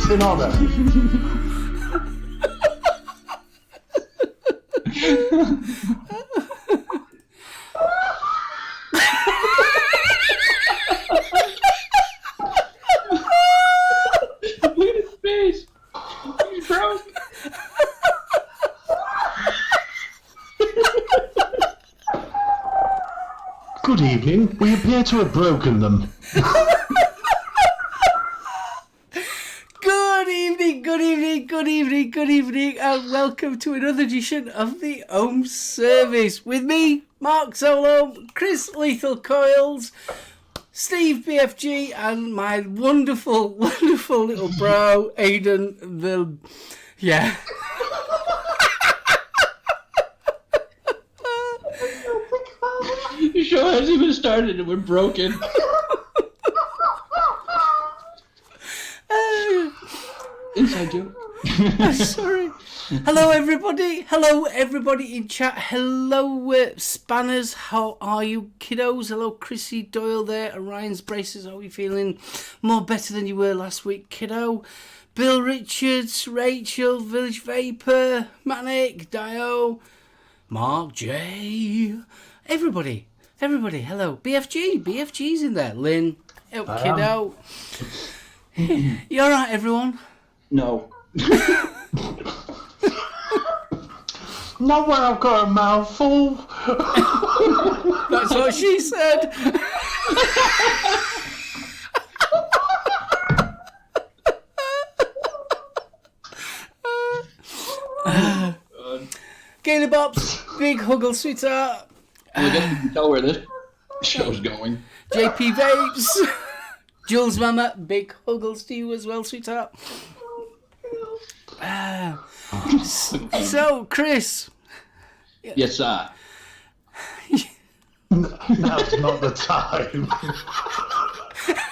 guest in honour. Look at his face. He's broke. Good evening. We appear to have broken them. Good evening, and welcome to another edition of the Ohm Service with me, Mark SoulOhm, Kris Lethal Coils, Steve BFG, and my wonderful little bro, Aidan. Yeah. Your show hasn't even started and we're broken. Inside joke. Sorry. Hello everybody in chat. Hello Spanners, how are you kiddos? Hello Chrissy Doyle there, Orion's Braces, how are you feeling? More better than you were last week, kiddo. Bill Richards, Rachel, Village Vapor, Manic, Dio, Mark J. Everybody, hello. BFG's in there. Lynn, kiddo. You alright everyone? No. Not when I've got a mouthful. That's what she said. Gaily Bops, Big Huggle Sweetheart. I guess you can tell where this show's going. JP Vapes. Jules Mama, Big Huggles to you as well, sweetheart. So, Kris. Yes, sir. Now's not the time.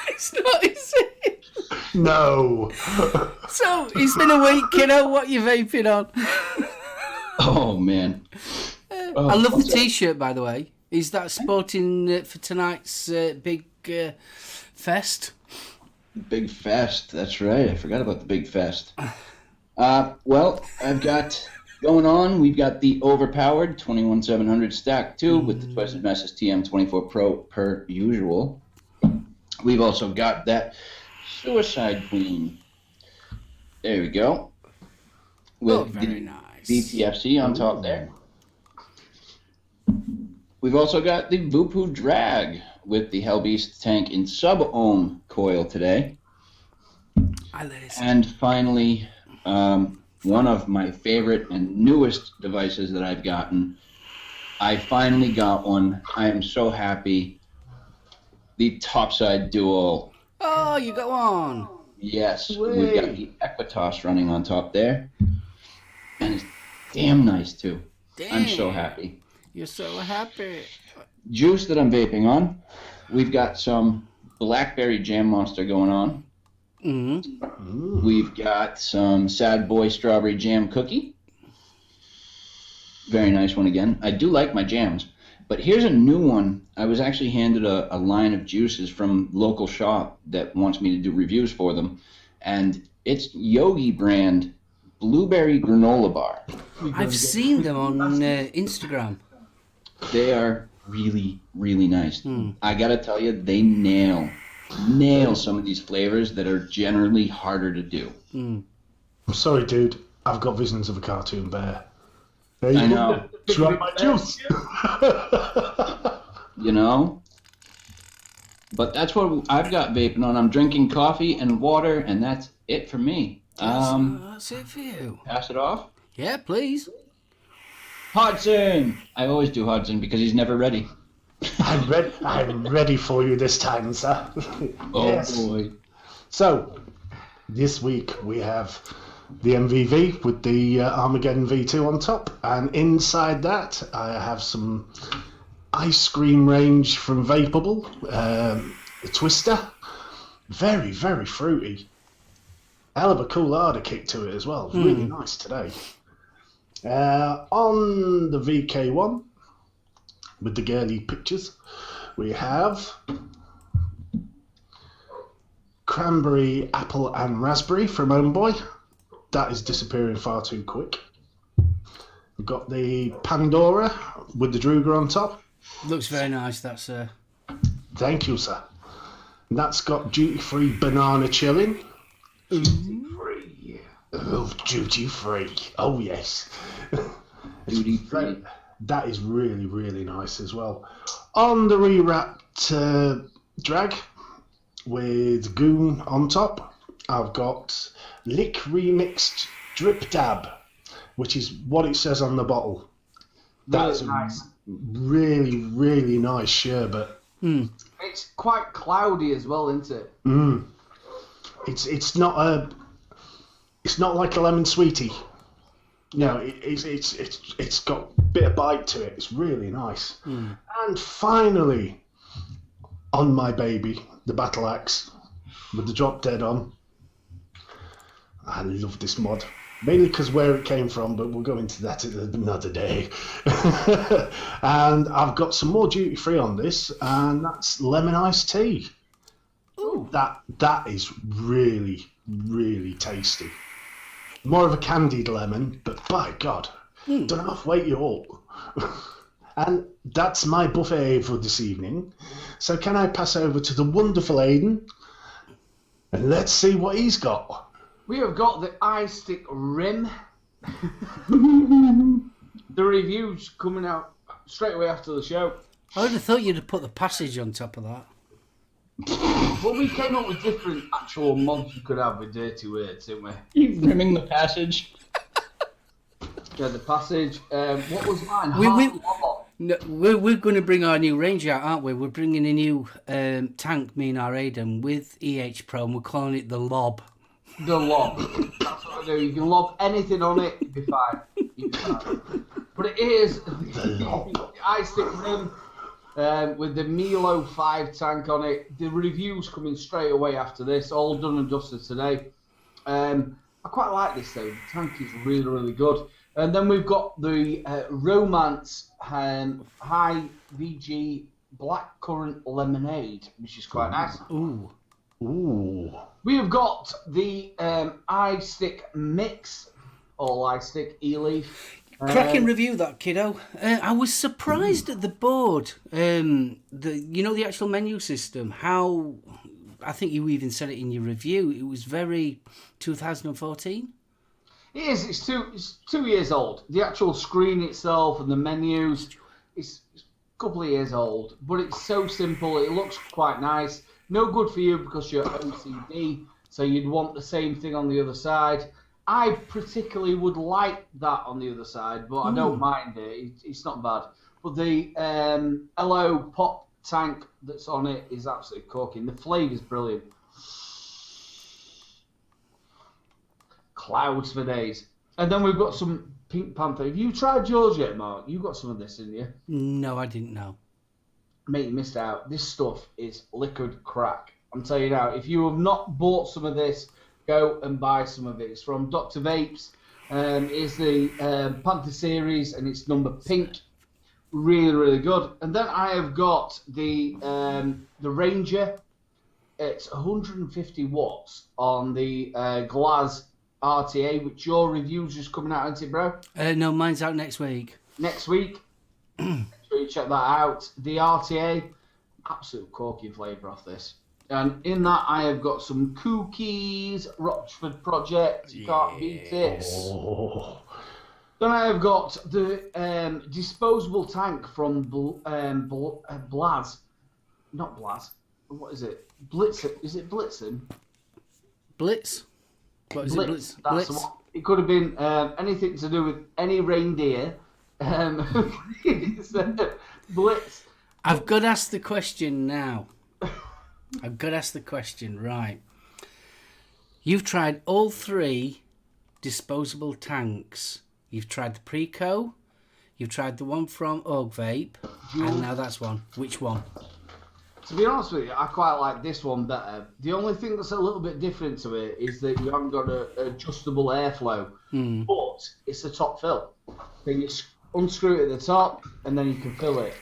It's not, is it? No. So, it's been a week, kiddo. What you vaping on? Oh, man. I love the t-shirt, by the way. Is that sporting for tonight's big fest? Big fest, that's right. I forgot about the big fest. Well, I've got going on, we've got the overpowered 21700 stack 2 with the Twisted Messes TM24 Pro per usual. We've also got that Suicide Queen. There we go. With very the nice. BTFC on top there. We've also got the Vupu Drag with the Hellbeast tank in sub-ohm coil today. And finally, one of my favorite and newest devices that I've gotten. I finally got one. I am so happy. The Topside Dual. Oh, you got one. Yes, we've got the Equitos running on top there. And it's damn nice too. Damn. I'm so happy. You're so happy. Juice that I'm vaping on. We've got some Blackberry Jam Monster going on. Mm-hmm. We've got some Sad Boy Strawberry Jam Cookie. Very nice one again. I do like my jams. But here's a new one. I was actually handed a line of juices from local shop that wants me to do reviews for them. And it's Yogi brand Blueberry Granola Bar. I've seen them on Instagram. They are really, really nice. I gotta tell you, they nail some of these flavors that are generally harder to do. I'm sorry, dude. I've got visions of a cartoon bear. There you I know. Try my juice. You know? But that's what I've got vaping on. I'm drinking coffee and water, and that's it for me. That's it for you. Pass it off? Yeah, please. Hodson! I always do Hodson because he's never ready. I'm ready for you this time, sir. Oh, Yes. boy. So, this week we have the MVV with the Armageddon V2 on top, and inside that I have some ice cream range from Vapable, the Twister. Very, very fruity. Hell of a cool harder kick to it as well. It's really nice today. On the VK1, with the girly pictures, we have cranberry, apple, and raspberry from Homeboy. That is disappearing far too quick. We've got the Pandora with the Druga on top. Looks very nice, that's Thank you, sir. And that's got duty-free banana chilling. Duty-free. Oh, duty-free. Oh, yes. Duty-free. That is really, really nice as well. On the rewrapped drag with Goon on top, I've got Lick Remixed Drip Dab, which is what it says on the bottle. That's nice. Really, really nice sherbet. It's quite cloudy as well, isn't it? It's not like a lemon sweetie. No, it's got a bit of bite to it. It's really nice. And finally, on my baby, the Battle Axe with the drop dead on. I love this mod. Mainly because where it came from, but we'll go into that another day. And I've got some more duty free on this, and that's lemon iced tea. Ooh. That is really, really tasty. More of a candied lemon, but by God, don't half wake you up. And that's my buffet for this evening. So can I pass over to the wonderful Aidan? And let's see what he's got. We have got the iStick Rim. The review's coming out straight away after the show. I would have thought you'd have put the passage on top of that. Well, we came up with different actual mods you could have with dirty words, didn't we? You rimming the passage. Yeah, the passage. What was mine? No, we're going to bring our new range out, aren't we? We're bringing a new tank, me and our Aidan, with EH Pro, and we're calling it the Lob. The lob. That's what I do. You can lob anything on it, you'll be fine. You'll be fine. But it is the iStick Rim with the Milo 5 tank on it. The review's coming straight away after this, all done and dusted today. I quite like this though. The tank is really, really good. And then we've got the Romance High VG Black Currant Lemonade, which is quite nice. Ooh. We have got the iStick Mix, all iStick E-Leaf. Cracking review, that kiddo. I was surprised at the board. The actual menu system. How I think you even said it in your review. It was very 2014. It is. It's 2 years old. The actual screen itself and the menus is a couple of years old, but it's so simple. It looks quite nice. No good for you because you're OCD, so you'd want the same thing on the other side. I particularly would like that on the other side, but I don't mind it. It's not bad. But the LO pop tank that's on it is absolutely corking. The flavour's brilliant. Clouds for days. And then we've got some Pink Panther. Have you tried yours yet, Mark? You got some of this, didn't you? No, I didn't know. Mate, you missed out. This stuff is liquid crack. I'm telling you now, if you have not bought some of this, go and buy some of it. It's from Dr. Vapes. It's the Panther series, and it's number pink. Really, really good. And then I have got the Ranger. It's 150 watts on the Glaz RTA, which your review's just coming out, isn't it, bro? No, mine's out next week. Next week. So you check that out. The RTA, absolute corky flavour off this. And in that, I have got some cookies, Rochford Project. You can't beat it. Oh. Then I have got the disposable tank from Blaz. Not Blaz. What is it? Blitzen. Is it Blitzen? Blitz? What is it? Blitz? That's Blitz? what, it could have been anything to do with any reindeer. It's, Blitz. I've got to ask the question now. Right. You've tried all three disposable tanks. You've tried the Preco, you've tried the one from Oak Vape, and now that's one. Which one? To be honest with you, I quite like this one better. The only thing that's a little bit different to it is that you haven't got an adjustable airflow, but it's a top fill. So you unscrew it at the top, and then you can fill it.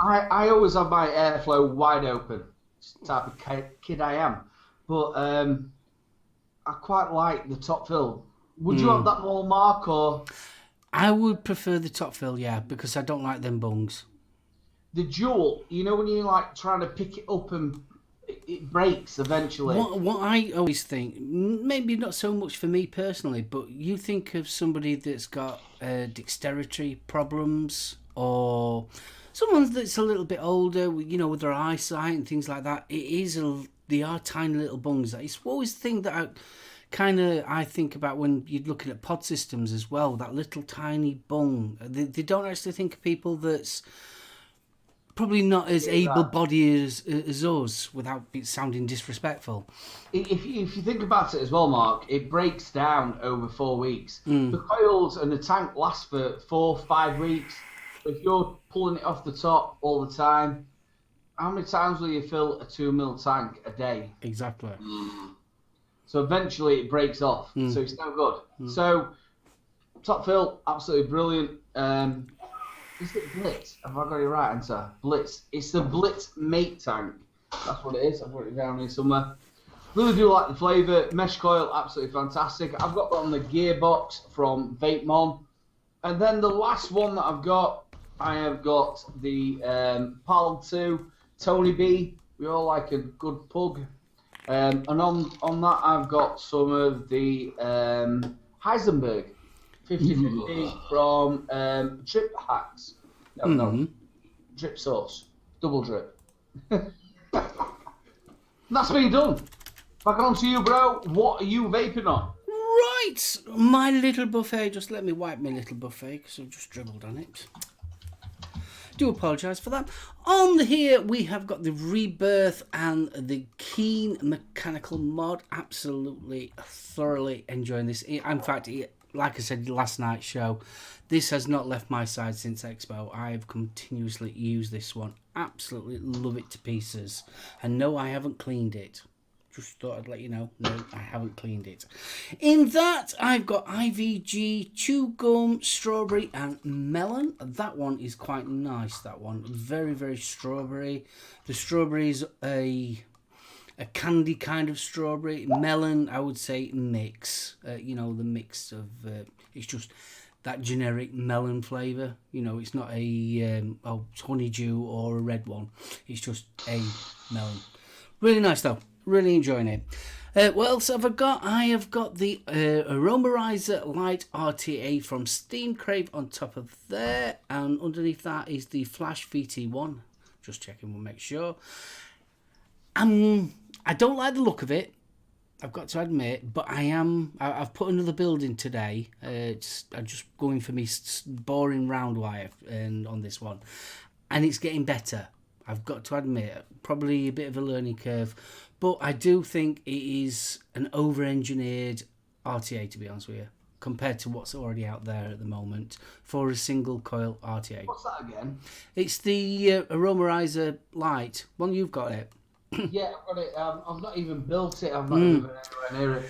I always have my airflow wide open, type of kid I am. But I quite like the top fill. Would you have that more, Mark, or I would prefer the top fill, yeah, because I don't like them bungs. the jewel? You know when you like trying to pick it up and it breaks eventually. What I always think, maybe not so much for me personally, but you think of somebody that's got dexterity problems or someone that's a little bit older, you know, with their eyesight and things like that. They are tiny little bungs. It's always the thing that I think about when you're looking at pod systems as well. That little tiny bung. They don't actually think of people that's probably not as able-bodied as us, without it sounding disrespectful. If you think about it as well, Mark, it breaks down over 4 weeks. The coils and the tank last for 4-5 weeks. If you're pulling it off the top all the time, how many times will you fill a 2 mil tank a day? Exactly. So eventually it breaks off. So it's no good. So top fill, absolutely brilliant. Is it Blitz? Have I got it right, answer? Blitz. It's the Blitz mate tank. That's what it is. I've got it down here somewhere. Really do like the flavour. Mesh coil, absolutely fantastic. I've got that on the gearbox from Vape Mom. And then the last one that I have got the Palm 2 Tony B. We all like a good pug. And on that, I've got some of the Heisenberg 50/50 from Drip Hacks. No, Drip Sauce. Double drip. That's me done. Back on to you, bro. What are you vaping on? Right, my little buffet. Just let me wipe my little buffet because I've just dribbled on it. Do apologise for that. On here we have got the Rebirth and the Keen Mechanical Mod. Absolutely, thoroughly enjoying this. In fact, like I said last night's show, this has not left my side since Expo. I've continuously used this one. Absolutely love it to pieces. And no, I haven't cleaned it. Just thought I'd let you know. No, I haven't cleaned it. In that, I've got IVG, chew gum, strawberry, and melon. That one is quite nice, that one. Very, very strawberry. The strawberry is a candy kind of strawberry. Melon, I would say mix. You know, the mix of... it's just that generic melon flavour. You know, it's not a honeydew or a red one. It's just a melon. Really nice, though. Really enjoying it. What else have I got? I have got the Aromarizer Light RTA from Steam Crave on top of there. And underneath that is the Flash VT1. Just checking, we'll make sure. I don't like the look of it, I've got to admit, but I've put another build in today. I'm just going for me boring round wire and on this one. And it's getting better. I've got to admit, probably a bit of a learning curve, but I do think it is an over-engineered RTA, to be honest with you, compared to what's already out there at the moment for a single coil RTA. What's that again? It's the Aromarizer Lite. Well, you've got it. Yeah, I've got it. I've not even built it. I've not even anywhere near it.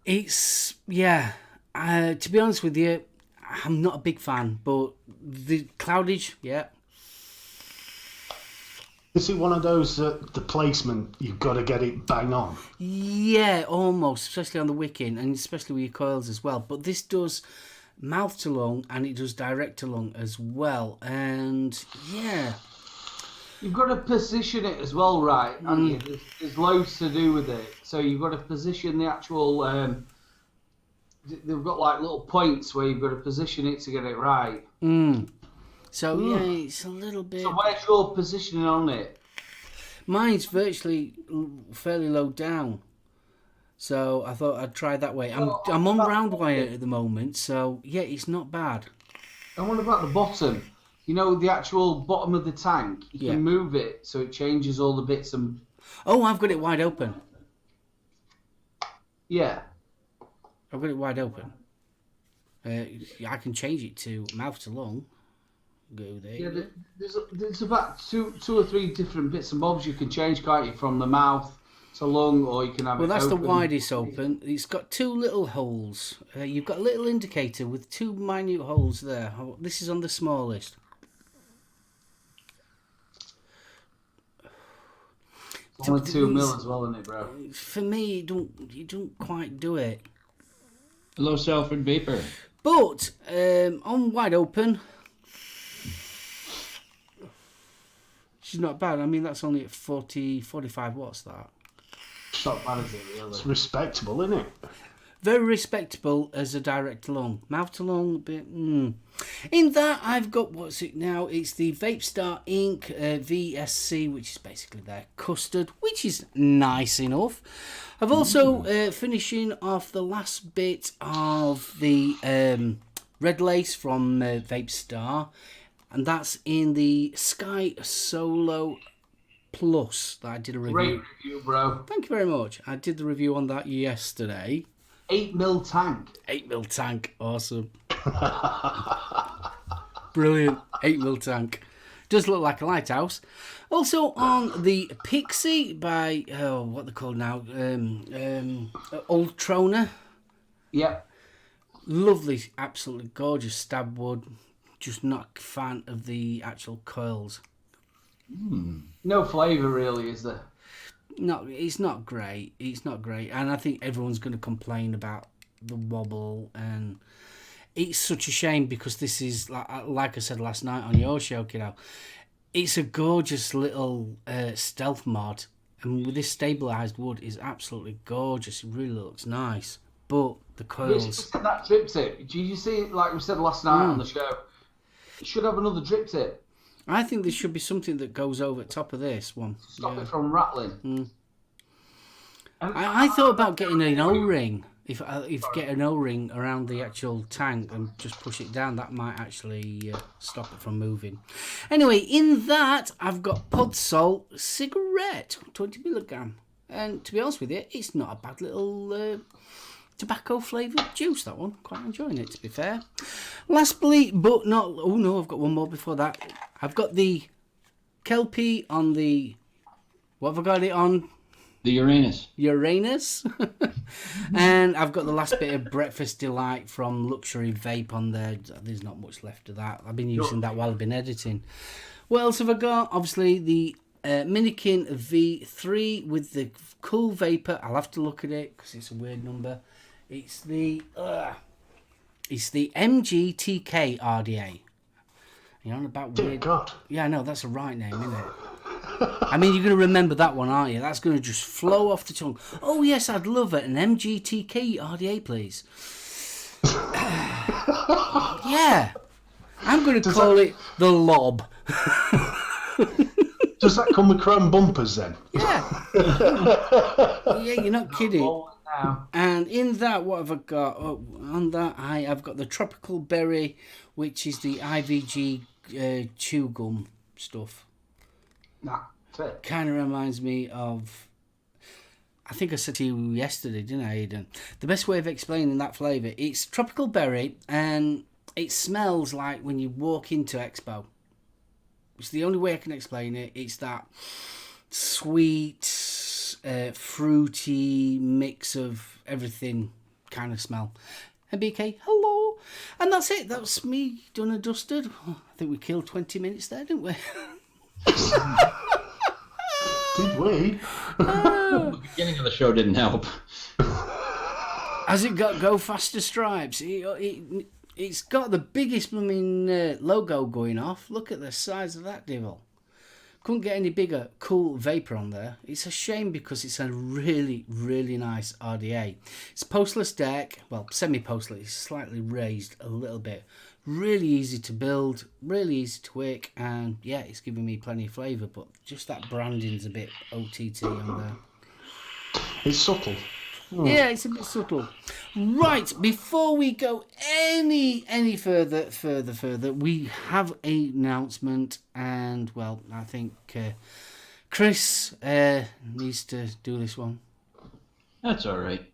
It's, yeah, to be honest with you, I'm not a big fan, but the cloudage, yeah. Is it one of those the placement, you've got to get it bang on? Yeah, almost, especially on the wicking, and especially with your coils as well. But this does mouth to lung, and it does direct to lung as well. And, yeah. You've got to position it as well, right? And there's loads to do with it. So you've got to position the actual... they've got like little points where you've got to position it to get it right. So, yeah, it's a little bit... So where's your positioning on it? Mine's virtually fairly low down. So I thought I'd try that way. I'm on round wire at the moment, so yeah, it's not bad. And what about the bottom? You know, the actual bottom of the tank? You can move it so it changes all the bits and... Oh, I've got it wide open. Yeah. I've got it wide open. I can change it to mouth to lung. Go there. Yeah, there's about two or three different bits and bobs you can change, can't you? From the mouth to lung, or you can have it Well, that's open. the widest open. It's got two little holes. You've got a little indicator with two minute holes there. This is on the smallest. It's only 2 mil as well, isn't it, bro? For me, you don't quite do it. Low Salford Vapor. But on Wide Open, she's not bad. I mean, that's only at 45 watts, that. It's not bad, is it, really? It's respectable, isn't it? Very respectable as a direct lung. Mouth to lung, a bit. In that, I've got, what's it now? It's the Vape Star Inc. VSC, which is basically their custard, which is nice enough. I've also finishing off the last bit of the Red Lace from Vape Star, and that's in the Sky Solo Plus that I did a review. Great review, bro. Thank you very much. I did the review on that yesterday. 8 mil tank. 8 mil tank, awesome. Brilliant, 8 mil tank. Does look like a lighthouse. Also on the Pixie by, what they're called now, Old Troner. Yep. Lovely, absolutely gorgeous stab wood. Just not a fan of the actual coils. No flavour, really, is there? No, it's not great. It's not great. And I think everyone's going to complain about the wobble. And it's such a shame because this is, like I said last night on your show, kiddo, it's a gorgeous little stealth mod. And with this stabilised wood is absolutely gorgeous. It really looks nice. But the coils... That drip tip, did you see it like we said last night on the show? It should have another drip tip. I think there should be something that goes over the top of this one. Stop it from rattling. I thought about getting an O-ring. If get an O-ring around the actual tank and just push it down, that might actually stop it from moving. Anyway, in that, I've got Pod Salt cigarette, 20 milligram. And to be honest with you, it's not a bad little tobacco flavoured juice, that one. Quite enjoying it, to be fair. Lastly, but not... Oh, no, I've got one more before that. I've got the Kelpie on the... What have I got it on? The Uranus. Uranus. And I've got the last bit of Breakfast Delight from Luxury Vape on there. There's not much left of that. I've been using that while I've been editing. What else have I got? Obviously, the Minikin V3 with the cool vapor. I'll have to look at it because it's a weird number. It's the MGTK RDA. You're on about weird. Dear God. Yeah, I know, that's a right name, isn't it? I mean, you're going to remember that one, aren't you? That's going to just flow off the tongue. Oh, yes, I'd love it. An MGTK RDA, please. Yeah. I'm going to call it the Lob. Does that come with chrome bumpers then? Yeah. Yeah, you're not kidding. And in that, what have I got? Oh, on that, I've got the Tropical Berry, which is the IVG chew gum stuff. Nah, that's it. Kind of reminds me of... I think I said to you yesterday, didn't I, Aidan? The best way of explaining that flavour, it's tropical berry, and it smells like when you walk into Expo. It's the only way I can explain it. It's that sweet, fruity mix of everything kind of smell. And BK, hello. And that's it. That's me done and dusted. I think we killed 20 minutes there, didn't we? Did we? The beginning of the show didn't help. Has it got Go Faster stripes? It's got the biggest blooming logo going off. Look at the size of that devil. Couldn't get any bigger. Cool vapor on there. It's a shame because it's a really, really nice RDA. It's postless deck. Well, semi-postless. It's slightly raised a little bit. Really easy to build. Really easy to wick. And yeah, it's giving me plenty of flavour. But just that branding's a bit OTT on there. It's subtle. Yeah, it's a bit subtle. Right, before we go any further, we have an announcement, and well, I think Kris needs to do this one. That's all right.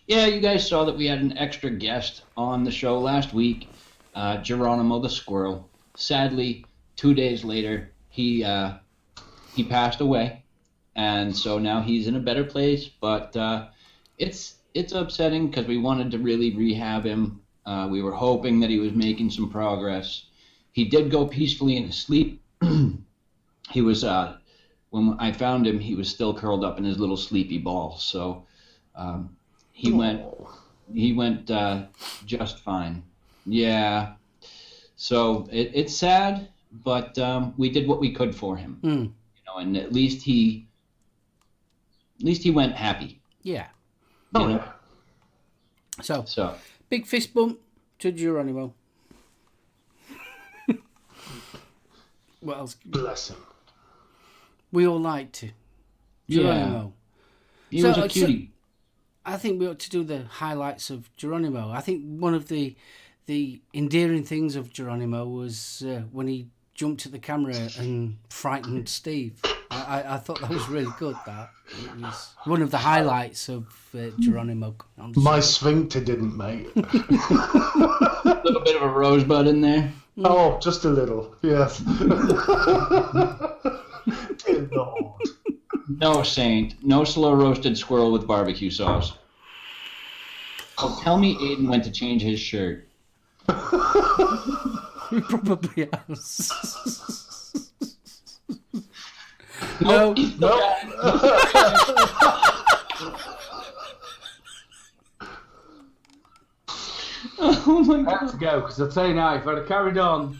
Yeah, you guys saw that we had an extra guest on the show last week, Geronimo the squirrel. Sadly, 2 days later, he passed away. And so now he's in a better place, but it's upsetting because we wanted to really rehab him. We were hoping that he was making some progress. He did go peacefully into sleep. He was when I found him, he was still curled up in his little sleepy ball. So he went just fine. Yeah. So it's sad, but we did what we could for him. You know, and at least he went happy. Yeah. You know? So big fist bump to Geronimo. What else? Bless him. We all liked it. Geronimo. He was a cutie. I think we ought to do the highlights of Geronimo. I think one of the endearing things of Geronimo was when he jumped at the camera and frightened Steve. I thought that was really good. That it was one of the highlights of Geronimo. My sphincter didn't, mate. A little bit of a rosebud in there. Oh, just a little, yes. Dear Lord. No, Saint. No slow roasted squirrel with barbecue sauce. Oh, tell me Aiden went to change his shirt. He probably has. No. Oh my I god. have to go, because I'll tell you now, if I'd have carried on...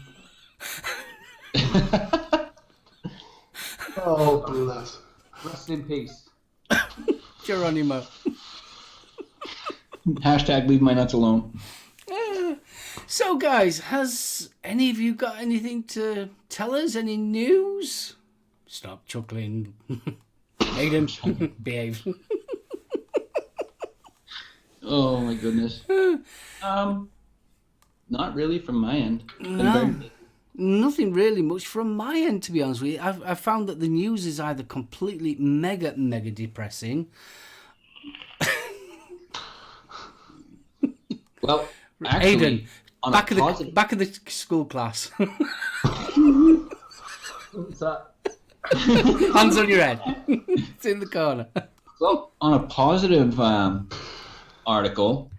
Oh, bless. Rest in peace. Geronimo. Hashtag leave my nuts alone. So, guys, has any of you got anything to tell us? Any news? Stop chuckling. Aiden, behave. Oh my goodness. Not really from my end. No, nothing really much from my end, to be honest with you. I've found that the news is either completely mega depressing. Well, actually, Aiden, back of the school class. What's that? Hands on your head. It's in the corner. well, on a positive article,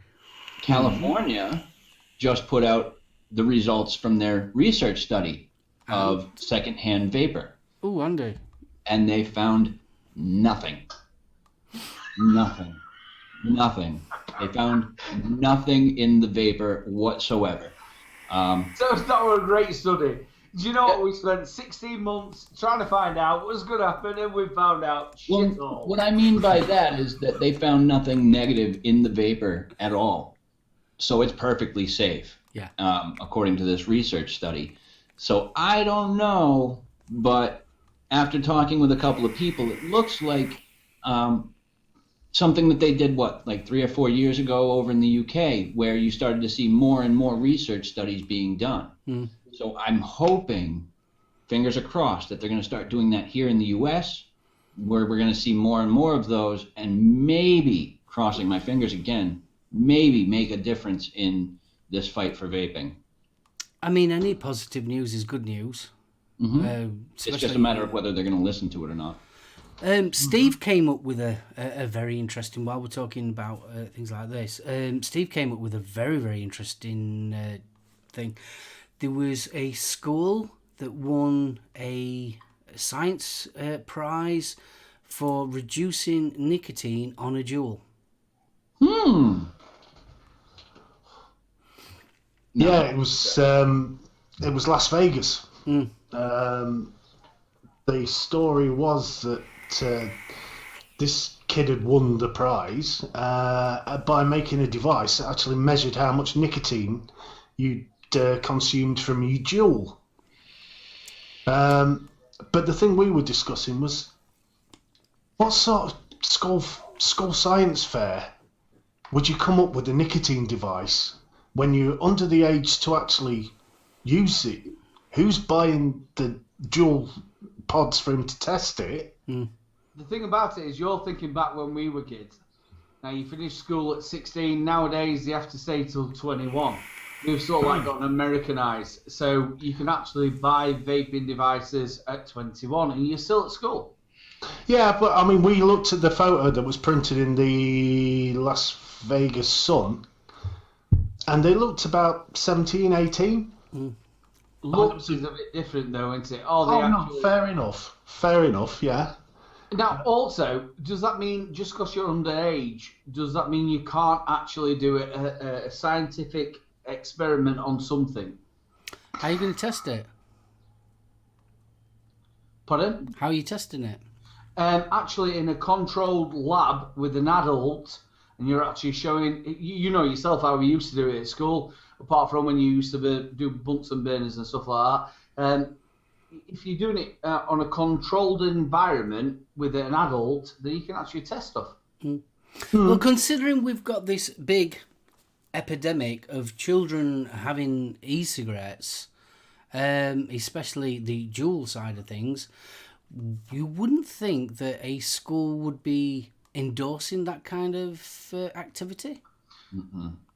California just put out the results from their research study of secondhand vapor. Oh, Andy. And they found nothing. Nothing. They found nothing in the vapor whatsoever. So it's not a great study. Do you know what? We spent 16 months trying to find out what was going to happen, and we found out shit all. What I mean by that is that they found nothing negative in the vapor at all. So it's perfectly safe, according to this research study. So I don't know, but after talking with a couple of people, it looks like something that they did, like 3 or 4 years ago over in the UK, where you started to see more and more research studies being done. So I'm hoping, fingers are crossed, that they're going to start doing that here in the US, where we're going to see more and more of those, and maybe, crossing my fingers again, maybe make a difference in this fight for vaping. I mean, any positive news is good news. It's just a matter of whether they're going to listen to it or not. Steve came up with a very interesting, while we're talking about things like this, Steve came up with a very, very interesting thing. There was a school that won a science prize for reducing nicotine on a Juul. Yeah, it was Las Vegas. The story was that this kid had won the prize by making a device that actually measured how much nicotine you consumed from your Juul. But the thing we were discussing was, what sort of school science fair would you come up with a nicotine device when you're under the age to actually use it? Who's buying the Juul pods for him to test it? The thing about it is, you're thinking back when we were kids. Now, you finish school at 16. Nowadays, you have to stay till 21. We've sort of like gotten Americanized. So you can actually buy vaping devices at 21 and you're still at school. Yeah, but I mean, we looked at the photo that was printed in the Las Vegas Sun, and they looked about 17, 18. looks is a bit different, though, isn't it? Oh, no, fair enough. Fair enough, yeah. Now, also, does that mean just because you're underage, does that mean you can't actually do a scientific experiment on something? How are you going to test it? Pardon? How are you testing it? Actually, in a controlled lab with an adult, and you're actually showing, you know yourself how we used to do it at school, apart from when you used to do Bunsen burners and stuff like that. If you're doing it on a controlled environment with an adult, then you can actually test stuff. Well, considering we've got this big epidemic of children having e-cigarettes, especially the Juul side of things, you wouldn't think that a school would be endorsing that kind of activity?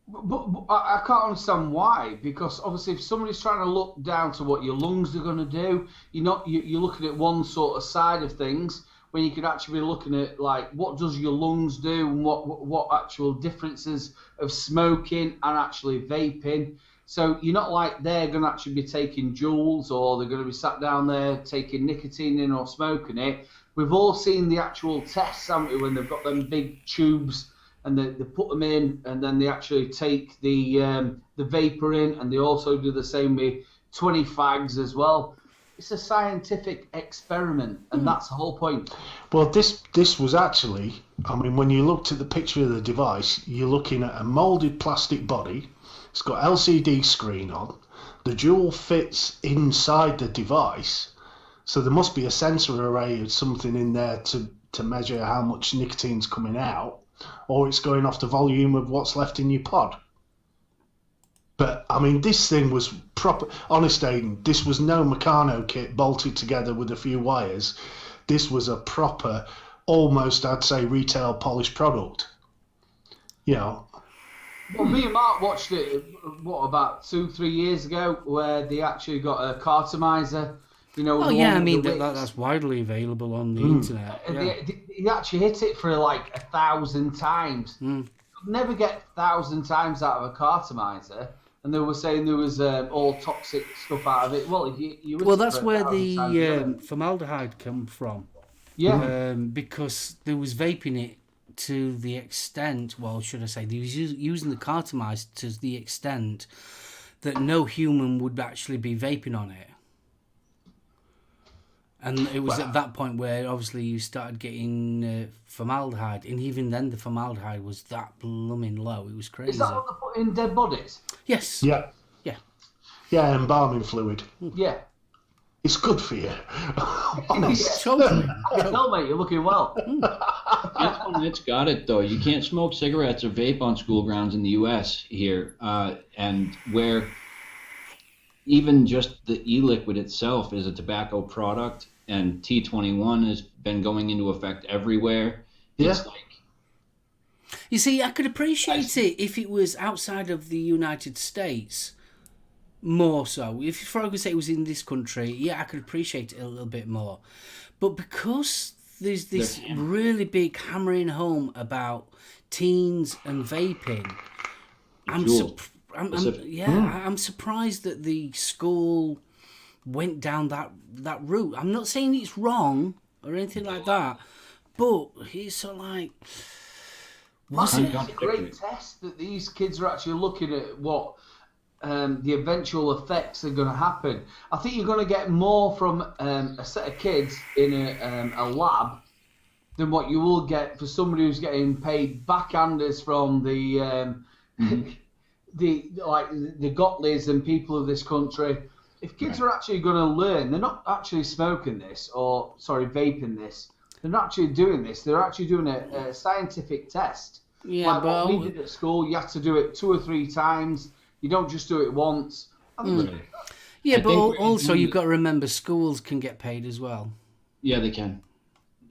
But I can't understand why, because obviously if somebody's trying to look down to what your lungs are going to do, you're looking at one sort of side of things, when you could actually be looking at like what does your lungs do and what actual differences of smoking and actually vaping. So you're not like they're going to actually be taking Juuls or they're going to be sat down there taking nicotine in or smoking it. We've all seen the actual tests, haven't we, when they've got them big tubes and they put them in and then they actually take the vapor in, and they also do the same with 20 fags as well. It's a scientific experiment, and that's the whole point. Well, this was actually, I mean, when you looked at the picture of the device, you're looking at a moulded plastic body. It's got LCD screen on. The Juul fits inside the device, so there must be a sensor array or something in there to measure how much nicotine's coming out, or it's going off the volume of what's left in your pod. But, I mean, this thing was proper. Honest, Aidan, this was no Meccano kit bolted together with a few wires. This was a proper, almost, I'd say, retail polished product. You know. Well, me and Mark watched it, about 2-3 years ago, where they actually got a cartomizer. You know, oh, yeah, I mean, that's widely available on the internet. Yeah. They actually hit it for like 1,000 times. You'd never get 1,000 times out of a cartomizer. And they were saying there was all toxic stuff out of it. Well, that's where the formaldehyde come from. Yeah. Because there was vaping it to the extent, well, should I say, they was using the cartomizer to the extent that no human would actually be vaping on it. And it was at that point where obviously you started getting formaldehyde, and even then the formaldehyde was that blooming low. It was crazy. Is that what they put in dead bodies? Yes. Yeah. Yeah. Yeah, embalming fluid. Yeah. It's good for you. Honest. Totally. I can tell, mate, you're looking well. That's one that's got it, though. You can't smoke cigarettes or vape on school grounds in the U.S. here, and where even just the e-liquid itself is a tobacco product, and T21 has been going into effect everywhere. It's like, you see, I could appreciate it if it was outside of the United States, more so. If, for argument's sake, it was in this country, yeah, I could appreciate it a little bit more. But because there's this really big hammering home about teens and vaping, I'm surprised that the school went down that route. I'm not saying it's wrong or anything like that, but it's sort of like, was it a great test that these kids are actually looking at what the eventual effects are going to happen? I think you're going to get more from a set of kids in a lab than what you will get for somebody who's getting paid backhanders from the the Gotleys and people of this country. If kids are actually going to learn, they're not actually smoking this vaping this. They're not actually doing this. They're actually doing a scientific test. Yeah, like but what we did at school, you have to do it 2 or 3 times. You don't just do it once. Yeah, but also you've got to remember schools can get paid as well. Yeah, they can.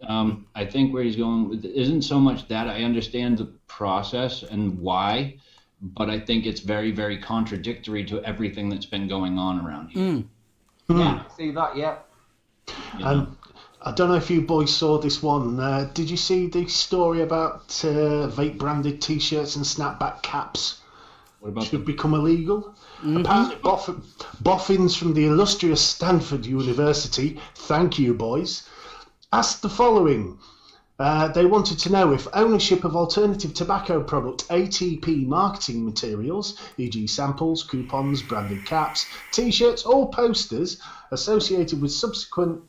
I think where he's going with it isn't so much that I understand the process and why, but I think it's very, very contradictory to everything that's been going on around here. Yeah, see that, yeah. And I don't know if you boys saw this one. Did you see the story about vape branded T-shirts and snapback caps What about should them? become illegal. Apparently, boffins from the illustrious Stanford University, thank you, boys, asked the following. They wanted to know if ownership of alternative tobacco product ATP marketing materials, e.g. samples, coupons, branded caps, t-shirts or posters associated with subsequent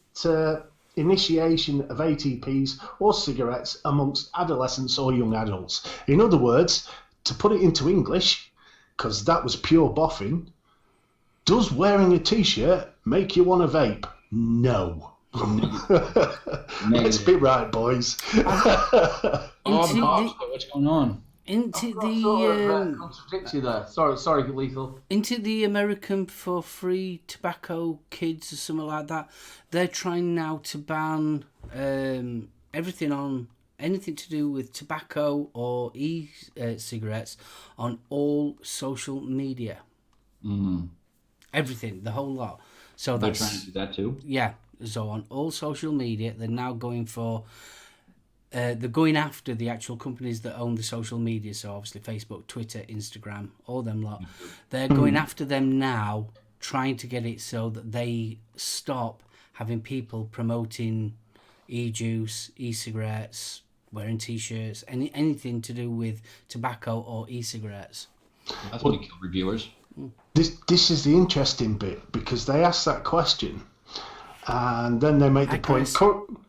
initiation of ATPs or cigarettes amongst adolescents or young adults. In other words, to put it into English, because that was pure boffin, does wearing a t-shirt make you want to vape? No. Let's be right, boys. What's going on? Into contradict you there. Sorry, Lethal. Into the American for Free Tobacco Kids or something like that. They're trying now to ban anything to do with tobacco or cigarettes on all social media. Everything, the whole lot. So They're trying to do that too? Yeah. So on all social media, they're now going for... they're going after the actual companies that own the social media. So obviously Facebook, Twitter, Instagram, all them lot. They're going after them now, trying to get it so that they stop having people promoting e-juice, e-cigarettes, wearing t-shirts, anything to do with tobacco or e-cigarettes. That's going to kill reviewers. This is the interesting bit, because they asked that question and then they make the point,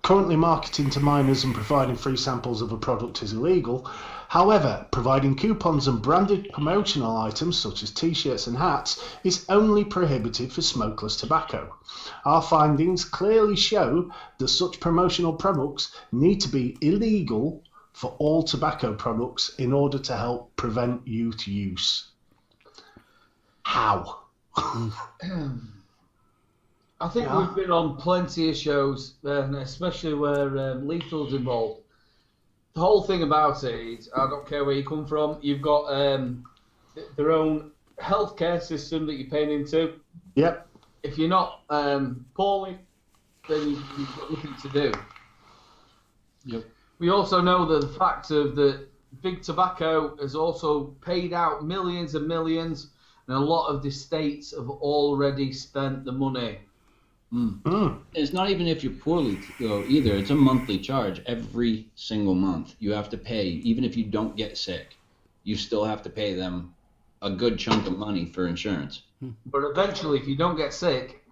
currently marketing to minors and providing free samples of a product is illegal. However, providing coupons and branded promotional items such as t-shirts and hats is only prohibited for smokeless tobacco. Our findings clearly show that such promotional products need to be illegal for all tobacco products in order to help prevent youth use. How? I think we've been on plenty of shows, especially where Lethal's involved. The whole thing about it is, I don't care where you come from, you've got their own healthcare system that you're paying into. Yep. If you're not poorly, then you've got nothing to do. Yep. We also know that the fact of that Big Tobacco has also paid out millions and millions, and a lot of the states have already spent the money. It's not even if you're poorly though either. It's a monthly charge every single month. You have to pay, even if you don't get sick. You still have to pay them a good chunk of money for insurance. But eventually, if you don't get sick,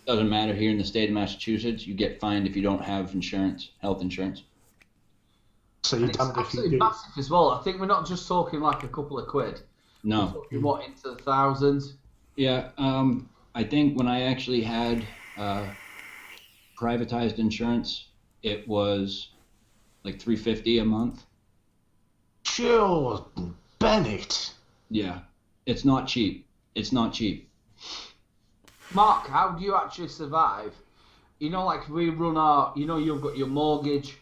Doesn't matter here in the state of Massachusetts. You get fined if you don't have insurance, health insurance. So you're it's damned if you absolutely do. massive as well. I think we're not just talking like a couple of quid. No. We're talking, what, into the thousands? Yeah, I think when I actually had privatized insurance, it was like $350 a month. Sure, Bennett. Yeah, it's not cheap. It's not cheap. Mark, how do you actually survive? You know, like we run our, you know, you've got your mortgage,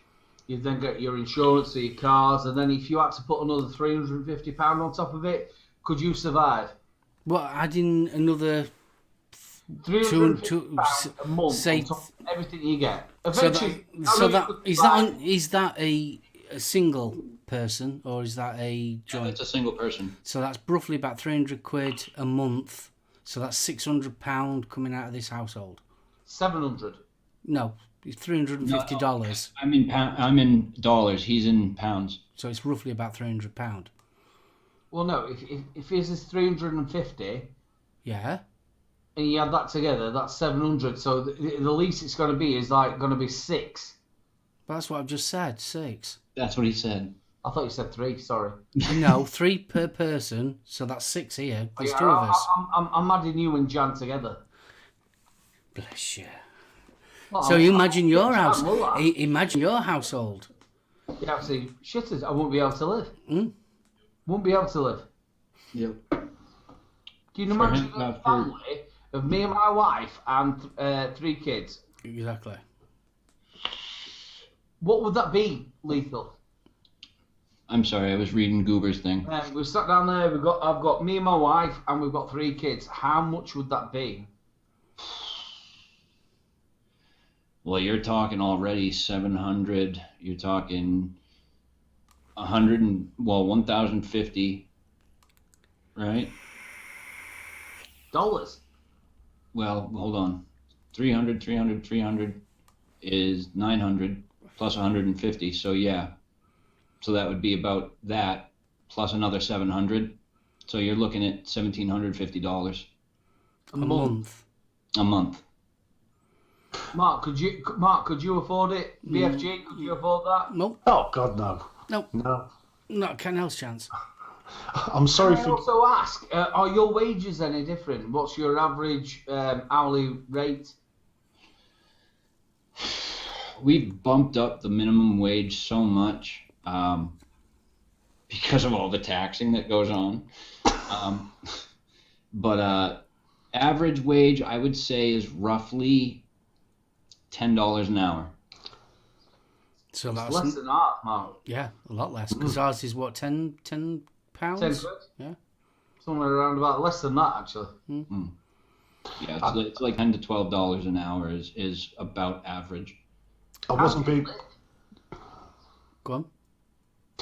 you then get your insurance for your cars, and then if you had to put another £350 on top of it, could you survive? Well, adding another £350 a month say, on top of everything you get. so Eventually, is that a single person or is that a joint? It's a single person. So that's roughly about £300 a month. So that's £600 coming out of this household. 700. No, it's $350. I'm in dollars. He's in pounds. So it's roughly about £300. Well, no, if his is 350, Yeah. and you add that together, that's 700. So the least it's going to be is like going to be 6. But that's what I've just said, 6. That's what he said. I thought you said 3. Sorry. No, 3 per person. So that's 6 here. There's Yeah, 2 of us. I'm adding you and Jan together. Bless you. Well, So you imagine your house. will I? Imagine your household. Yeah, see, shitters, I won't be able to live. Won't be able to live. Yep. Can you imagine a family of me and my wife and 3 kids? Exactly. What would that be, Lethal? I'm sorry, I was reading Goober's thing. We've sat down there. I've got me and my wife, and we've got 3 kids. How much would that be? Well, you're talking already 700. You're talking 1,050, right? Dollars. Well, hold on. 300 is 900 plus 150. So yeah. So that would be about that plus another 700. So you're looking at $1,750 A month. a month. Mark, could you afford it? BFG, could you afford that? Nope. Oh God, no. Nope. No. Not a hell's chance. I'm sorry Can I for. also ask, are your wages any different? What's your average hourly rate? We've bumped up the minimum wage so much because of all the taxing that goes on. But average wage, I would say, is roughly $10 an hour. So It's that's less than that, Mark. yeah, a lot less. Because ours is what, £10? 10 £10? quid? Yeah. Somewhere around about less than that, actually. Yeah, it's like $10 to $12 an hour is about average. I wasn't being. Go on.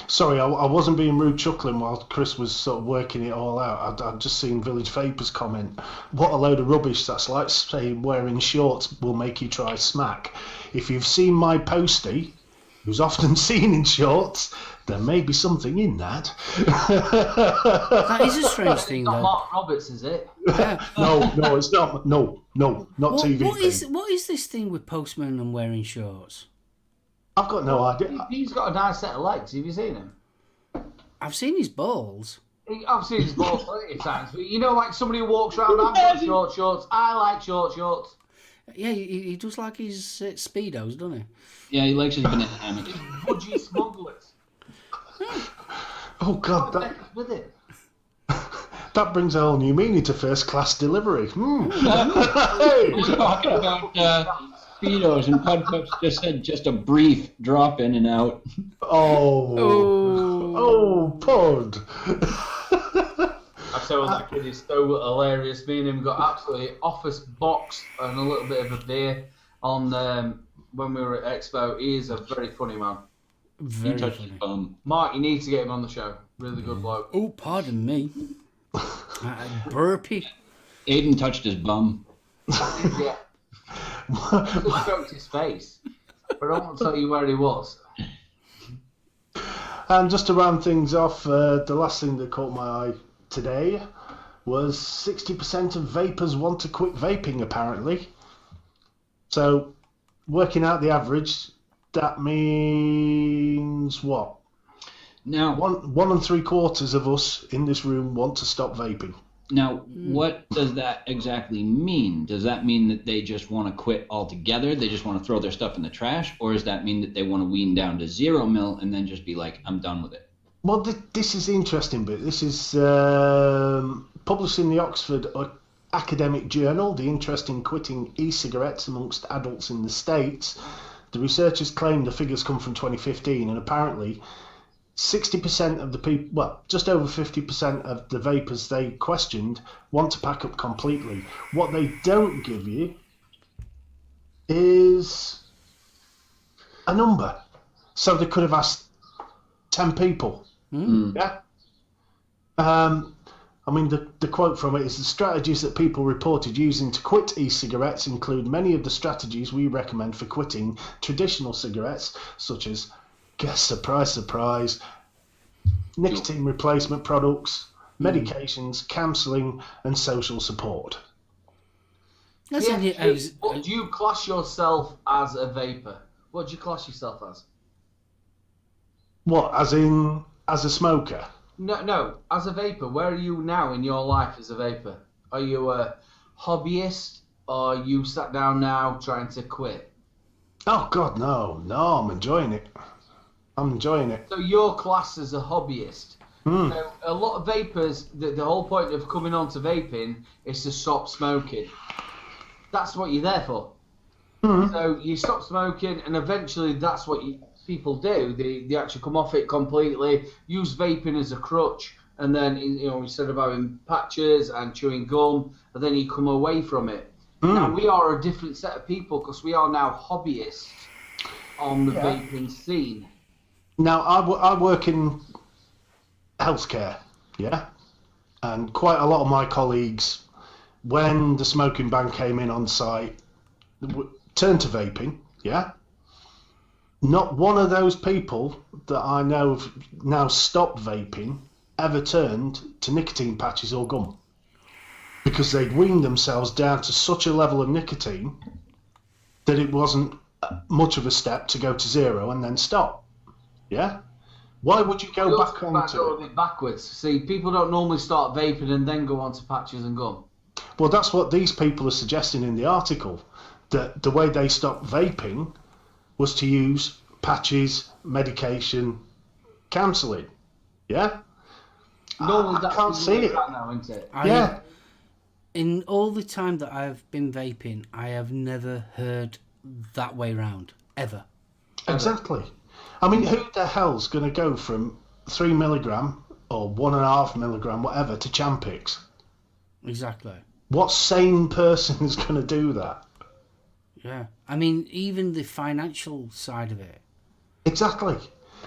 Sorry, I wasn't being rude, chuckling while Kris was sort of working it all out. I'd just seen Village Vapors comment, "What a load of rubbish! That's like saying wearing shorts will make you try smack." If you've seen my postie, who's often seen in shorts, there may be something in that. That is a strange thing, It's not though. Mark Roberts, is it? Yeah. No, it's not. No, not TV. What is this thing with Postman and wearing shorts? I've got no idea. He's got a nice set of legs. Have you seen him? I've seen his balls. I've seen his balls plenty of times. But you know, like somebody who walks around, I've got short shorts. I like short shorts. Yeah, he does like his Speedos, doesn't he? Yeah, he likes his banana hammock. Budgie smugglers. Oh God, With it. that brings a whole new meaning to first class delivery. We're talking about Speedos, and Pudpups just said just a brief drop in and out. Oh, Pud. I tell you, that kid is so hilarious. Me and him got absolutely office box and a little bit of a beer on when we were at Expo. He is a very funny man. Very Touched his funny. bum. Mark, you need to get him on the show. Really good bloke. Oh, pardon me. Burpee. Aiden touched his bum. Yeah. I just stroked his face. But I don't want to tell you where he was. And just to round things off, the last thing that caught my eye today was 60% of vapers want to quit vaping, apparently. So, working out the average, that means what? Now, 1 3/4 of us in this room want to stop vaping. what does that exactly mean? Does that mean that they just want to quit altogether? They just want to throw their stuff in the trash? Or does that mean that they want to wean down to 0 mil and then just be like, I'm done with it? Well, this is the interesting bit. This is published in the Oxford Academic Journal, The Interest in Quitting E-Cigarettes Amongst Adults in the States. The researchers claim the figures come from 2015, and apparently 60% of the people, well, just over 50% of the vapers they questioned want to pack up completely. What they don't give you is a number. So they could have asked 10 people. Yeah. I mean, the quote from it is, the strategies that people reported using to quit e-cigarettes include many of the strategies we recommend for quitting traditional cigarettes, such as, guess surprise, surprise, nicotine replacement products, medications, counselling, and social support. That's Yeah, only- what do you class yourself as a vapor? What do you class yourself as? What, as in, as a smoker? No, as a vapor, where are you now in your life as a vapor? Are you a hobbyist, or are you sat down now trying to quit? Oh, God, no, I'm enjoying it. I'm enjoying it. So your class as a hobbyist. So a lot of vapors, the whole point of coming on to vaping is to stop smoking. That's what you're there for. So you stop smoking, and eventually that's what people do. They actually come off it completely, use vaping as a crutch, and then, you know, instead of having patches and chewing gum, and then you come away from it. Now, we are a different set of people because we are now hobbyists on the vaping scene. Now, I work in healthcare, yeah? And quite a lot of my colleagues, when the smoking ban came in on site, turned to vaping, yeah? Not one of those people that I know have now stopped vaping ever turned to nicotine patches or gum. Because they'd weaned themselves down to such a level of nicotine that it wasn't much of a step to go to zero and then stop. Yeah? Why would you go back onto it backwards? See, people don't normally start vaping and then go on to patches and gum. Well, that's what these people are suggesting in the article, that the way they stopped vaping was to use patches, medication, counselling. Yeah? Normally I can't see it. Now, isn't it? Yeah. In all the time that I've been vaping, I have never heard that way round, ever. Exactly. I mean, who the hell's going to go from 3 milligram or 1.5 milligram, whatever, to Champix? Exactly. What sane person is going to do that? Yeah. I mean, even the financial side of it. Exactly.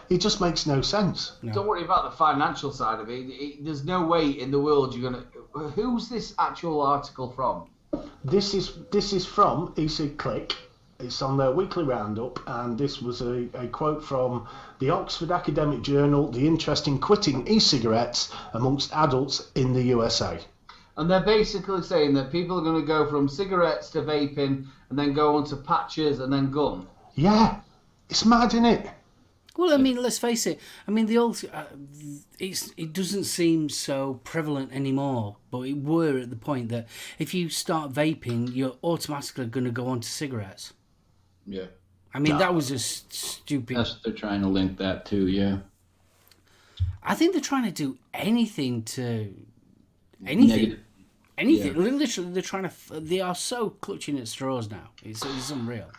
It just makes no sense. No. Don't worry about the financial side of it. There's no way in the world you're going to... Who's this actual article from? This is from Click. It's on their weekly roundup, and this was a quote from the Oxford Academic Journal, The Interest in Quitting E-Cigarettes Amongst Adults in the USA. And they're basically saying that people are going to go from cigarettes to vaping and then go on to patches and then gum. Yeah, it's mad, isn't it? Well, I mean, let's face it. I mean, the old it doesn't seem so prevalent anymore, but it were at the point that if you start vaping, you're automatically going to go on to cigarettes. Yeah. I mean, that was a stupid... They're trying to link that too, yeah. I think they're trying to do anything to... Anything. Negative. Anything. Yeah. Literally, they're trying to... They are so clutching at straws now. It's unreal.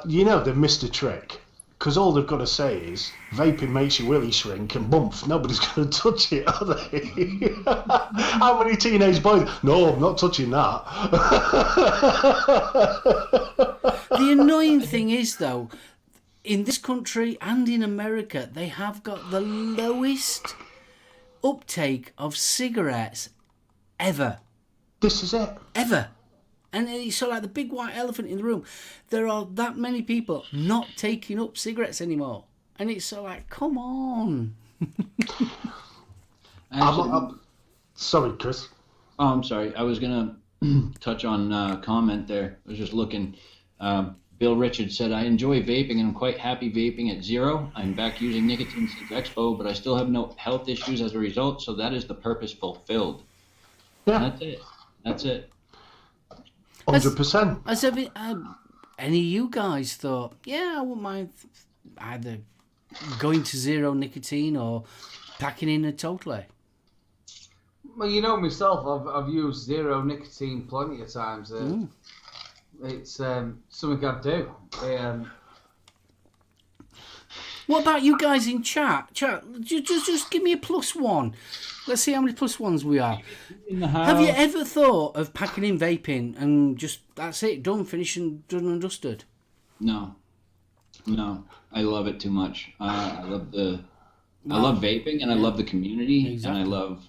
You know, they've missed a trick. Because all they've got to say is, vaping makes your willy shrink, and bump, nobody's going to touch it, are they? How many teenage boys? No, I'm not touching that. The annoying thing is, though, in this country and in America, they have got the lowest uptake of cigarettes ever. This is it. Ever. And it's so like the big white elephant in the room. There are that many people not taking up cigarettes anymore. And it's so like, come on. Sorry, Kris. Oh, I'm sorry. I was going to touch on a comment there. I was just looking. Bill Richards said, I enjoy vaping and I'm quite happy vaping at zero. I'm back using nicotine since Expo, but I still have no health issues as a result, so that is the purpose fulfilled. Yeah. And that's it. 100%. As if any of you guys thought, yeah, I wouldn't mind either going to zero nicotine or packing in it totally. Well, you know myself, I've used zero nicotine plenty of times. It's something I do. What about you guys in chat? Just give me a +1. Let's see how many +1s we are. Have you ever thought of packing in vaping and just, that's it, done, finished and done and dusted? No. I love it too much. I love vaping, and I love the community, Exactly. and I love,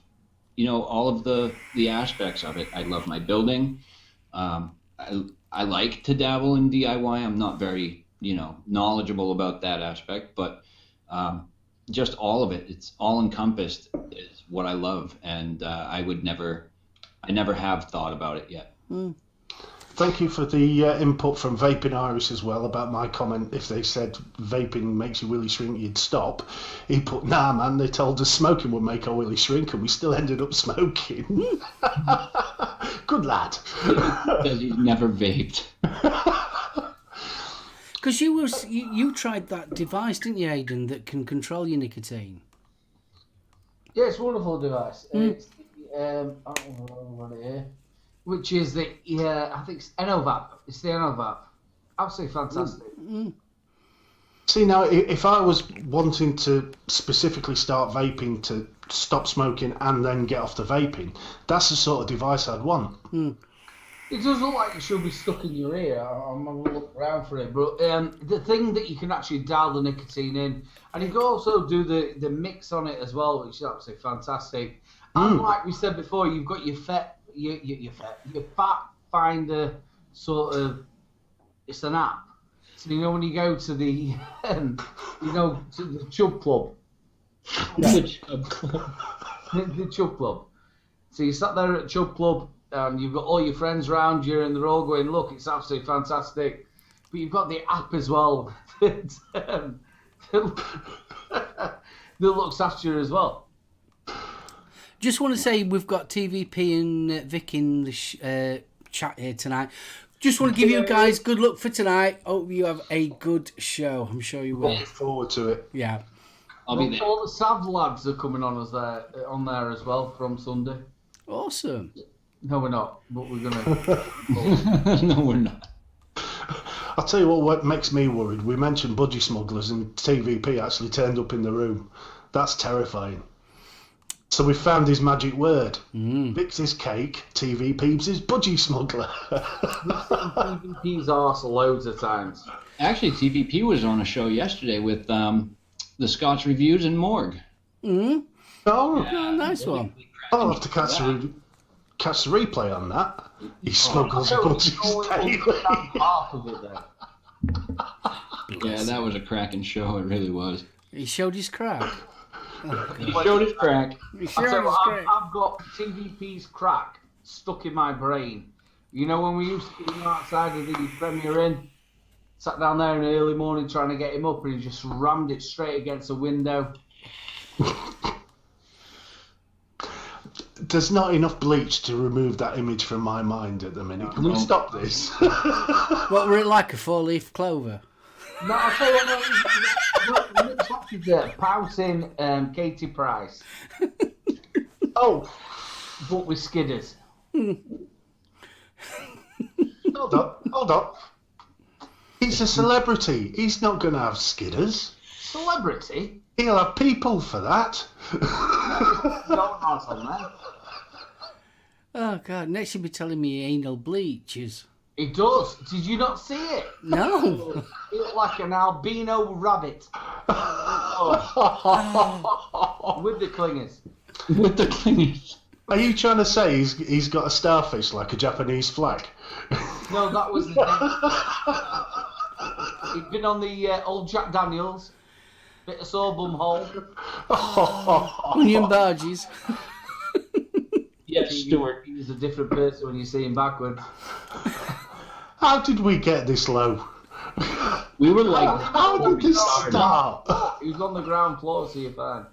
all of the aspects of it. I love my building. I like to dabble in DIY. I'm not very, knowledgeable about that aspect, but just all of it, it's all encompassed is what I love, and I never have thought about it yet. Thank you for the input from Vaping Iris as well about my comment. If they said vaping makes your willy shrink, you'd stop. He put, nah, man, they told us smoking would make our willy shrink, and we still ended up smoking. Good lad. Because he's never vaped. Because you tried that device, didn't you, Aidan, that can control your nicotine? Yeah, it's a wonderful device. It's I don't know what it is. Which is the, I think it's Enovap. It's the Enovap. Absolutely fantastic. See, now, if I was wanting to specifically start vaping to stop smoking and then get off the vaping, that's the sort of device I'd want. It does look like it should be stuck in your ear. I'm going to look around for it. But the thing that you can actually dial the nicotine in, and you can also do the mix on it as well, which is absolutely fantastic. And like we said before, you've got your fat finder sort of, it's an app. So you know when you go to the, to the Chub Club. The Chub Club. The Chub Club. So you sat there at Chub Club, and you've got all your friends around you, and they're all going, look, it's absolutely fantastic. But you've got the app as well that looks after you as well. Just want to say we've got TVP and Vic in the chat here tonight. Just want to give you guys good luck for tonight. Hope you have a good show. I'm sure you will. Looking forward to it. Yeah. I'll be there. All the Sav lads are coming on there as well from Sunday. Awesome. No, we're not, but we're gonna. No, we're not. I'll tell you what makes me worried. We mentioned budgie smugglers, and TVP actually turned up in the room. That's terrifying. So we found his magic word. Vic's his cake, TVP's his budgie smuggler. TVP's arse loads of times. Actually, TVP was on a show yesterday with the Scotch Reviews and Morgue. Oh, Nice one. I'll have to catch the replay on that. He smuggles budgies daily. Half of it there. Yeah, that was a cracking show. It really was. He showed his crack. He showed his crack. He I showed tell you his what, crack. I've got TVP's crack stuck in my brain. You know when we used to be outside of the Premier Inn, sat down there in the early morning trying to get him up, and he just rammed it straight against the window. There's not enough bleach to remove that image from my mind at the minute. Can we stop this? What were it like, a 4-leaf clover? No, I'll tell you what, it looks like he's pouting Katie Price, Oh, but with skidders. hold on. He's a celebrity. He's not going to have skidders. Celebrity? He'll have people for that. Don't ask on that. Oh, God. Next you'll be telling me anal bleaches. He does. Did you not see it? No. He looked like an albino rabbit. With the clingers. With the clingers. Are you trying to say he's got a starfish like a Japanese flag? No, that was the thing. He'd been on the old Jack Daniels. Bit of SoulOhm hole. Onion barges. Yes, Stuart. He's a different person when you see him backwards. How did we get this low? We were like, How did this start? He was on the ground floor, so you're fine.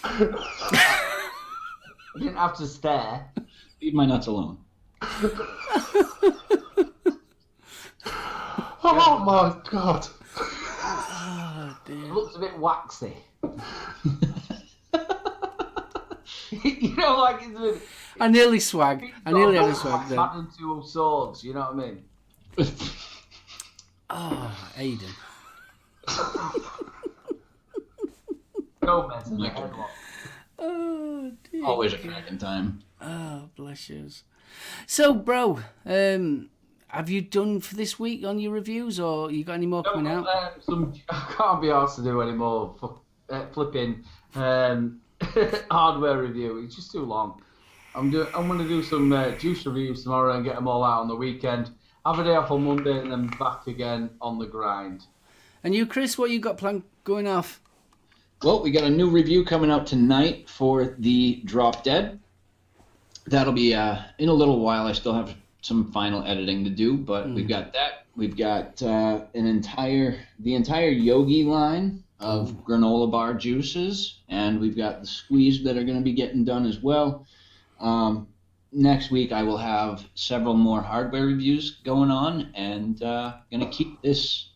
I didn't have to stare. leave my nuts alone. Oh my god. Oh, It dear. looks a bit waxy. You know, like it's a bit. I nearly swag. I nearly had a swag there. Madden 2 swords, you know what I mean? Oh, Aiden. Gomez in the headlock. Oh, dear. Always a cracking time. Oh, bless yous. So, bro, have you done for this week on your reviews, or you got any more coming out? I can't be asked to do any more flipping hardware review. It's just too long. I'm going to do some juice reviews tomorrow and get them all out on the weekend. Have a day off on Monday and then back again on the grind. And you, Kris, what you got planned going off? Well, we got a new review coming out tonight for the Drop Dead. That'll be in a little while. I still have some final editing to do, but we've got that. We've got the entire Yogi line of granola bar juices, and we've got the squeeze that are going to be getting done as well. Next week I will have several more hardware reviews going on, and gonna keep this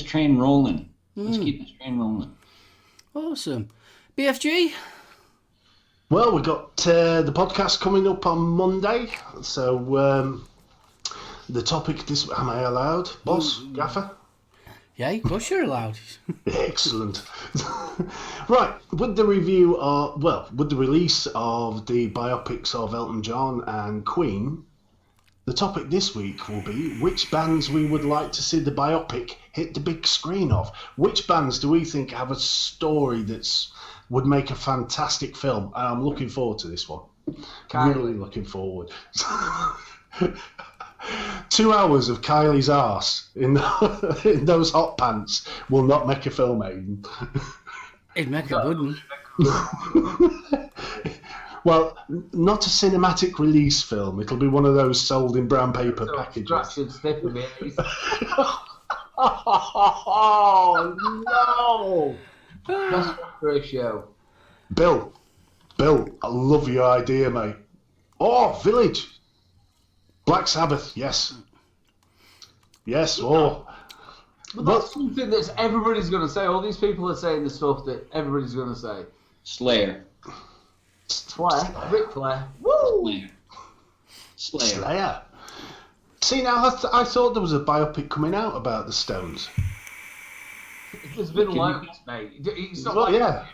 train rolling. Let's keep this train rolling. Awesome. BFG? Well, we got the podcast coming up on Monday. So the topic this, am I allowed, boss, gaffer? Yeah, of course you're allowed. Excellent. Right, with the with the release of the biopics of Elton John and Queen, the topic this week will be which bands we would like to see the biopic hit the big screen of. Which bands do we think have a story would make a fantastic film? And I'm looking forward to this one. Really looking forward. 2 hours of Kylie's arse in those hot pants will not make a film, Aiden. It'd make a good one. Well, not a cinematic release film. It'll be one of those sold in brown paper packages. Oh, no! That's for a show. Bill, I love your idea, mate. Oh, Village. Black Sabbath, yes. Yes, oh. But that's something that everybody's going to say. All these people are saying the stuff that everybody's going to say. Slayer. Ric Flair. Woo! Slayer. See, now I thought there was a biopic coming out about the Stones. There's been loads, mate. It's not Well, like yeah.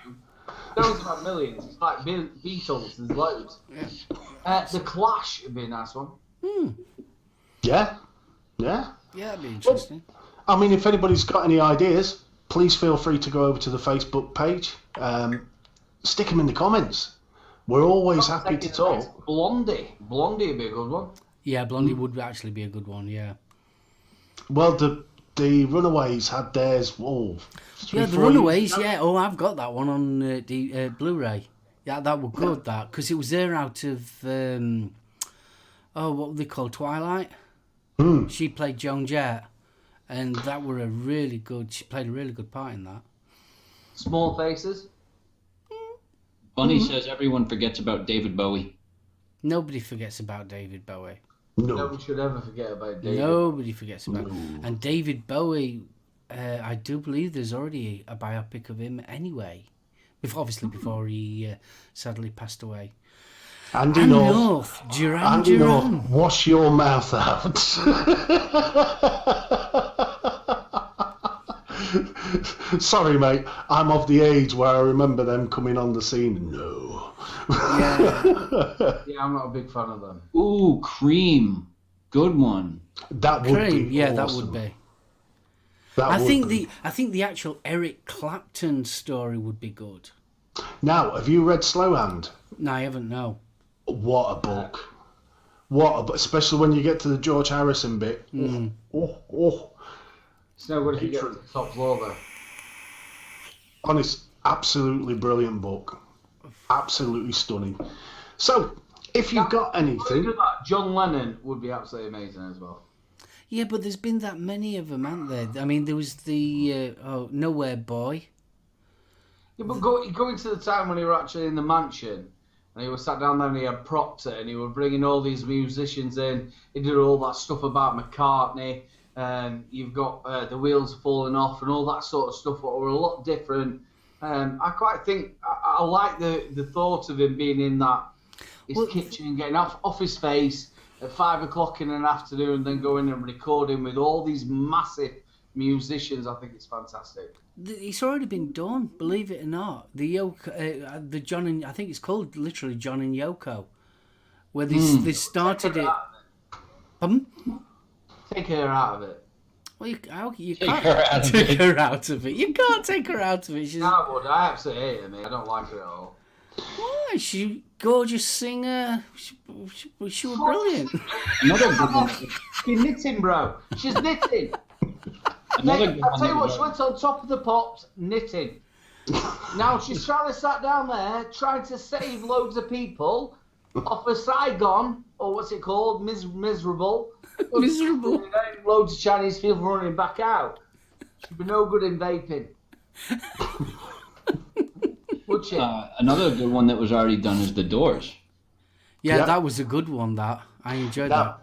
Stones about millions. It's like Beatles. There's loads. Yeah. The Clash would be a nice one. Yeah. Yeah, that'd be interesting. I mean, if anybody's got any ideas, please feel free to go over to the Facebook page. Stick them in the comments. We're always happy to talk. Blondie would be a good one. Yeah, Blondie would actually be a good one, yeah. Well, the Runaways had theirs, the Runaways, yeah. Oh, I've got that one on the Blu-ray. Yeah, that was good, that. Because it was there out of, what were they called, Twilight? She played Joan Jett. And that were she played a really good part in that. Small Faces. Bunny says everyone forgets about David Bowie. Nobody forgets about David Bowie. No one should ever forget about David. Nobody forgets about him. And David Bowie, I do believe there's already a biopic of him anyway. Obviously before he sadly passed away. Andy North. Andy North, wash your mouth out. Sorry, mate. I'm of the age where I remember them coming on the scene. No. Yeah, I'm not a big fan of them. Ooh, Cream. Good one. That would Cream, be yeah, awesome. that would be. I think the actual Eric Clapton story would be good. Now, have you read Slow Hand? No, I haven't, no. What a book. Especially when you get to the George Harrison bit. It's no good if you get to the top floor, though. Honest, absolutely brilliant book. Absolutely stunning. So, if you've got anything... John Lennon would be absolutely amazing as well. Yeah, but there's been that many of them, haven't there? I mean, there was the Nowhere Boy. Yeah, but going to the time when he were actually in the mansion, and he was sat down there and he had propped it, and he was bringing all these musicians in. He did all that stuff about McCartney, and you've got the wheels falling off and all that sort of stuff, but were a lot different. I quite think I like the thought of him being in his kitchen and getting off his face at 5 o'clock in an afternoon, and then going and recording with all these massive musicians. I think it's fantastic. It's already been done, believe it or not. The John and I think it's called literally John and Yoko, where they started it. Pardon? Take her out of it. Well, you can't take her out of it. You can't take her out of it. No, I would. I absolutely hate her, mate. I don't like her at all. Why? She's a gorgeous singer. She was brilliant. Another good one. She's knitting, bro. She's knitting. Mate, I'll tell you what, she went on top of the pops, knitting. Now she's sat down there trying to save loads of people off of Saigon, or what's it called? Miserable. Miserable. Loads of Chinese people running back out. She'd be no good in vaping. Would she? Another good one that was already done is The Doors. Yeah, that was a good one, that. I enjoyed that.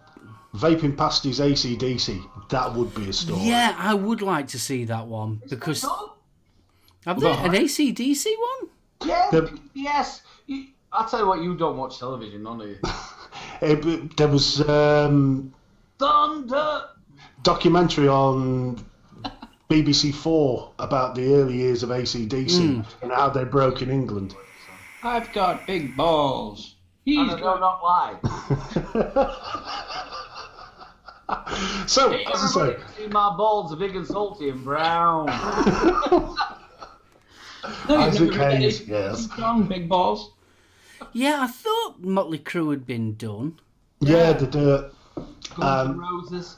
Vaping past his AC/DC, that would be a story. Yeah, I would like to see that one. Because... Have they an AC/DC one? Yeah, yes. I'll tell you what, you don't watch television, none of you. There was Thunder! documentary on BBC 4 about the early years of AC/DC and how they broke in England. I've got big balls. And I do not lie. So, Hey, as I say, everybody, see my balls are big and salty and brown. No, you've Isaac never heard that Hayes, AC/DC yes. song, Big Balls? Yeah, I thought Motley Crue had been done. Yeah, the Dirt. Guns N' Roses.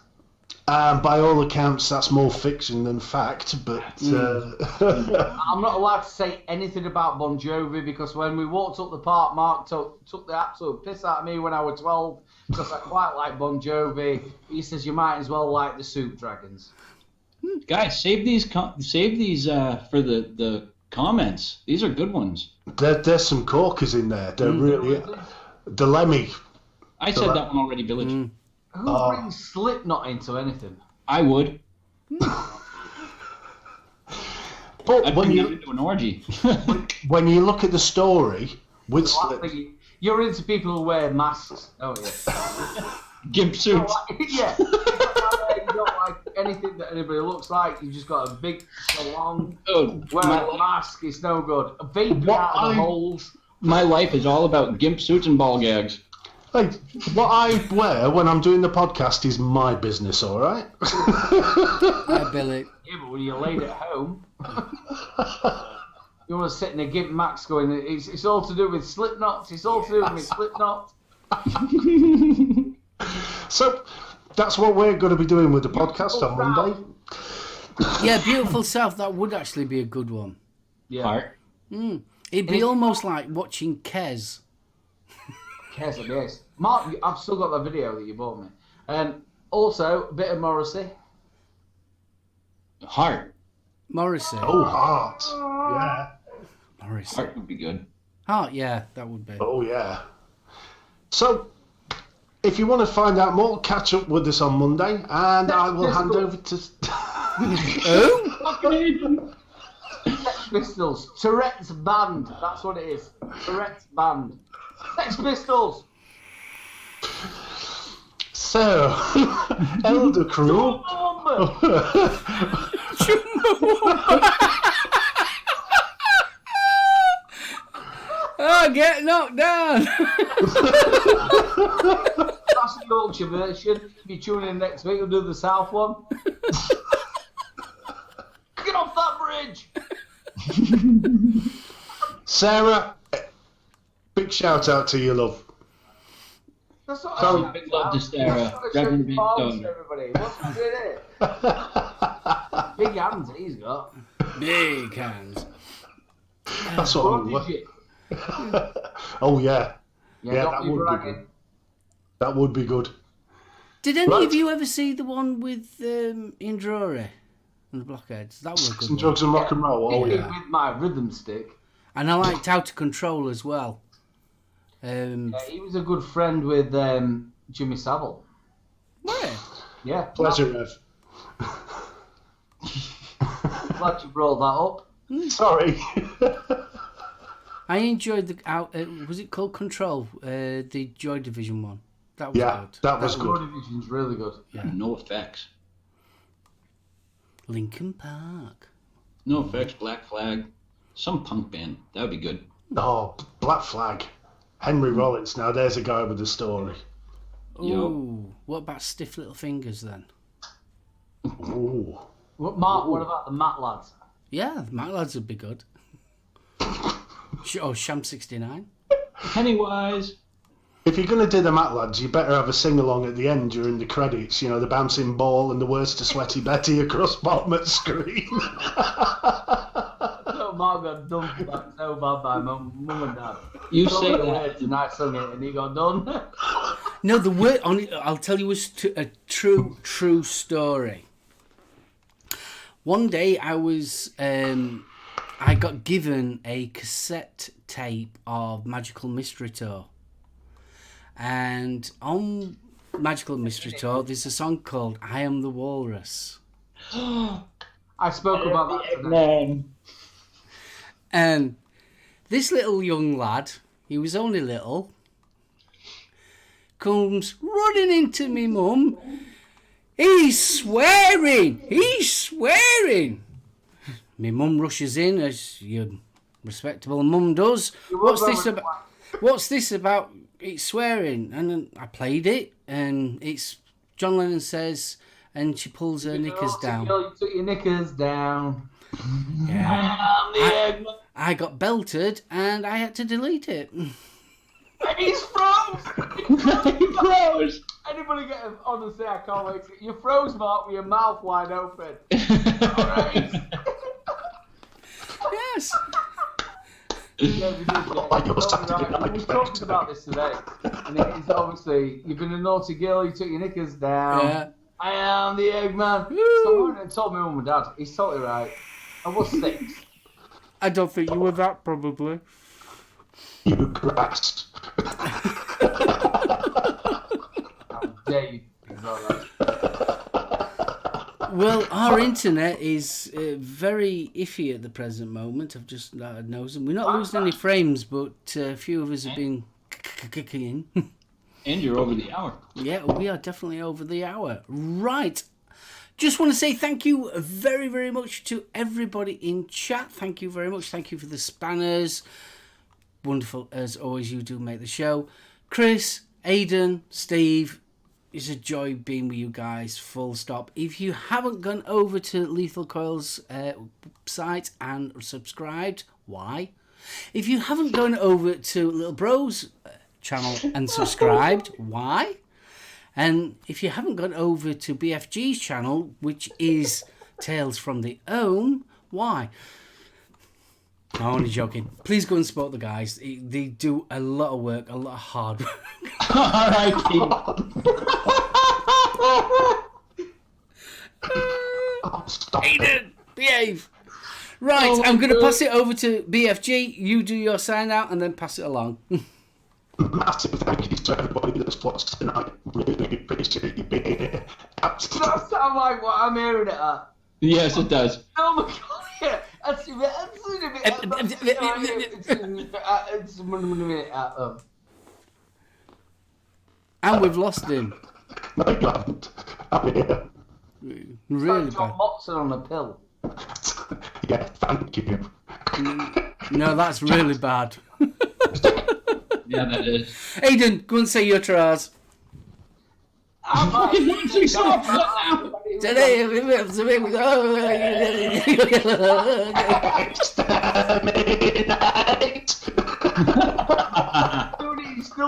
By all accounts, that's more fiction than fact, but... I'm not allowed to say anything about Bon Jovi because when we walked up the park, Mark took the absolute piss out of me when I was 12 because I quite like Bon Jovi. He says you might as well like the Soup Dragons. Guys, save these for the comments. These are good ones. There's some corkers in there. They're really... The Lemmy. I said that one already, Village. Who brings Slipknot into anything? I would. But I'd bring it into an orgy. when you look at the story, with You're into people who wear masks, don't you? Gimp suits. Yeah. You don't like anything that anybody looks like. You just got a big salon. Wearing a mask, it's no good. Vaping out of the holes. My life is all about gimp suits and ball gags. Hey, what I wear when I'm doing the podcast is my business, all right? Yeah, Billy. Yeah, but when you're laid at home, you want to sit in a gimp max going, it's all to do with Slipknot. It's all to do with Slipknot. So, that's what we're going to be doing with the podcast on Monday. Yeah, Beautiful South, that would actually be a good one. Yeah. Heart. It'd be almost like watching Kes. Yes. Mark, I've still got that video that you bought me. And also, a bit of Morrissey. Heart. Morrissey. Oh, Heart. Yeah. Morrissey. Heart would be good. Heart, yeah, that would be. Oh, yeah. So, if you want to find out more, catch up with us on Monday, and I will hand over to... Sex Pistols. Tourette's Band. That's what it is. Tourette's Band. Sex Pistols. So, Elder Crew... Oh, get knocked down! That's the Yorkshire version. If you tune in next week, we'll do the South one. Get off that bridge! Sarah, big shout out to you, love. That's what Sorry, I big love to Sarah. Reverend Big Dog. Everybody, what's he doing here? Big hands he's got. Big hands. That's what I'm Prodigy. Oh, yeah. Yeah, that would be good. That would be good. Did any of you ever see the one with Ian Drury and the Blockheads? That was a good Some one. drugs and rock and roll. Oh, yeah. With my rhythm stick. And I liked Out of Control as well. He was a good friend with Jimmy Savile. Where? Yeah. Pleasure, Rev. Glad you brought that up. Sorry. I enjoyed the was it called Control? The Joy Division one. That was good. That was Joy good. Division's really good. Yeah. No effects. Linkin Park. No effects, Black Flag. Some punk band. That would be good. Oh, Black Flag. Henry Rollins. Now, there's a guy with a story. Ooh. What about Stiff Little Fingers then? Ooh. Mark, what about the Matt lads? Yeah, the Mac Lads would be good. Oh, Sham 69. Pennywise. If you're going to do the Matt Lads, you better have a sing-along at the end during the credits. You know, the bouncing ball and the words to Sweaty Betty across bottom of the screen. So Mark got done for that so bad by mum and dad. You Sung say the that. words and I sung it and he got done. No, the word. I'll tell you a true story. One day I was, I got given a cassette tape of Magical Mystery Tour, and on Magical Mystery Tour there's a song called "I Am the Walrus." I spoke about that today. And this little young lad, he was only little, comes running into me mum. He's swearing! He's swearing! My mum rushes in, as your respectable mum does. What's this about? It's swearing. And then I played it, and it's John Lennon says, and she pulls her knickers down. Girl, you took your knickers down. Yeah. I'm the Eggman. I got belted and I had to delete it. He's froze! He froze! Anybody get him? Honestly, I can't wait to... You froze, Mark, with your mouth wide open. Alright. Yes. Yeah, we did, yeah. We talked about this today. And it's obviously, you've been a naughty girl, you took your knickers down. Yeah. I am the Eggman. So I told my mum and dad, he's totally right. I was 6. I don't think you were that, probably. You grass. How dare you? Well, our internet is very iffy at the present moment. I've just noticed. We're not losing any frames, but a few of us have been kicking. And you're over the hour. Yeah, we are definitely over the hour. Right. Just want to say thank you very, very much to everybody in chat. Thank you very much. Thank you for the spanners. Wonderful, as always, you do make the show. Kris, Aidan, Steve, it's a joy being with you guys, full stop. If you haven't gone over to Lethal Coils site and subscribed, why? If you haven't gone over to Little Bros channel and subscribed, why? And if you haven't gone over to BFG's channel, which is Tales from the Ohm, why? No, I'm only joking. Please go and support the guys. They do a lot of work, a lot of hard work. R.I.P. Aiden, behave. Right, I'm going to pass it over to BFG. You do your sign out and then pass it along. Massive thank you to everybody that's watched tonight. Really appreciate you being here. Does that sound like what I'm hearing it at? Yes, it does. Oh my god, yeah. And we've lost him. No, you haven't. I'm here. Really John bad. Motson on a pill. Yeah, thank you. No, that's really bad. Yeah, that is. Aiden, go and say your tries. I'm Fucking launching so upset now. He's still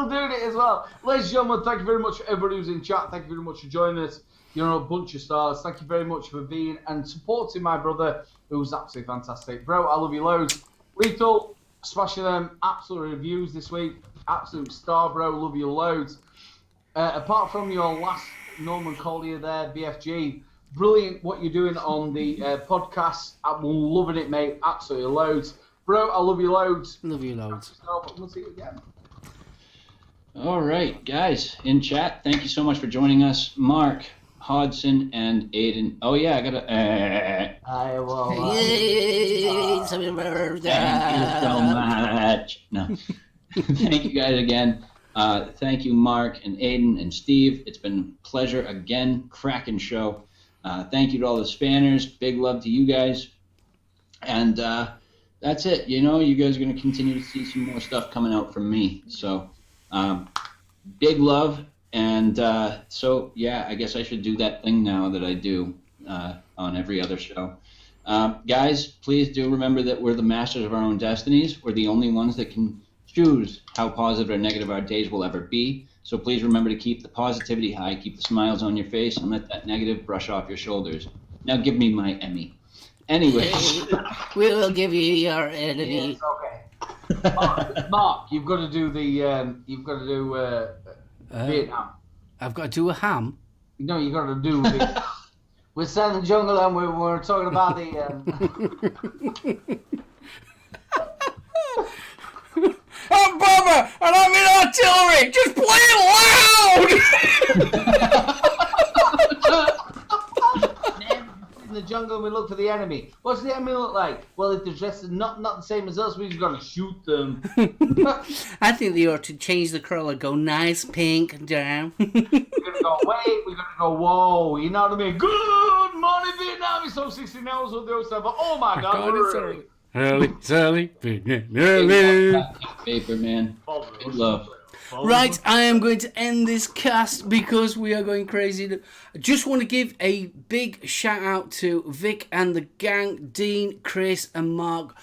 doing it as well. Ladies and gentlemen, thank you very much for everybody who's in chat. Thank you very much for joining us. You're a bunch of stars. Thank you very much for being and supporting my brother, who's absolutely fantastic. Bro, I love you loads. Lethal, smashing them absolute reviews this week. Absolute star, bro. Love you loads. Apart from your last Norman Collier there, BFG, brilliant what you're doing on the podcast. I'm loving it, mate. Absolutely loads. Bro, I love you loads. Love you loads. We'll see you again. All right, guys, in chat, thank you so much for joining us. Mark, Hodson, and Aiden. Oh, yeah, I got to... I will. Thank you so much. No. Thank you guys again. Thank you, Mark and Aiden and Steve. It's been a pleasure again. Cracking show. Thank you to all the spanners. Big love to you guys. And that's it. You know, you guys are going to continue to see some more stuff coming out from me. So big love. And so, yeah, I guess I should do that thing now that I do on every other show. Guys, please do remember that we're the masters of our own destinies. We're the only ones that can choose how positive or negative our days will ever be. So please remember to keep the positivity high, keep the smiles on your face, and let that negative brush off your shoulders. Now give me my Emmy. Anyways. We will give you your enemy. Yes, okay. Mark, you've got to do the, Vietnam. I've got to do a ham. No, you've got to do the... We're set in the jungle and we're talking about the... I'm Bubba, and I'm in artillery. Just play it loud. In the jungle and we look for the enemy. What's the enemy look like? Well, if they're dressed not the same as us, we're just going to shoot them. I think they ought to change the colour, go nice pink down. We're going to go, wait, we're going to go, whoa, you know what I mean? Good morning, Vietnam. It's so 16 hours with those stuff. Oh my God, we're early. Early. Paper, man. Good love. Right, I am going to end this cast because we are going crazy. I just want to give a big shout out to Vic and the gang, Dean, Kris and Mark.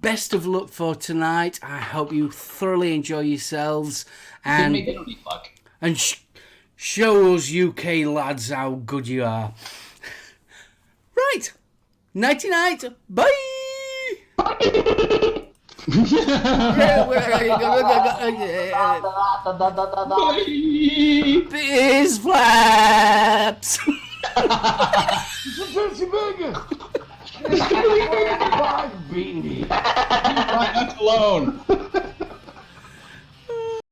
Best of luck for tonight. I hope you thoroughly enjoy yourselves and show us UK lads how good you are. Right, nighty night. Bye. Biz flaps. Right, that's alone.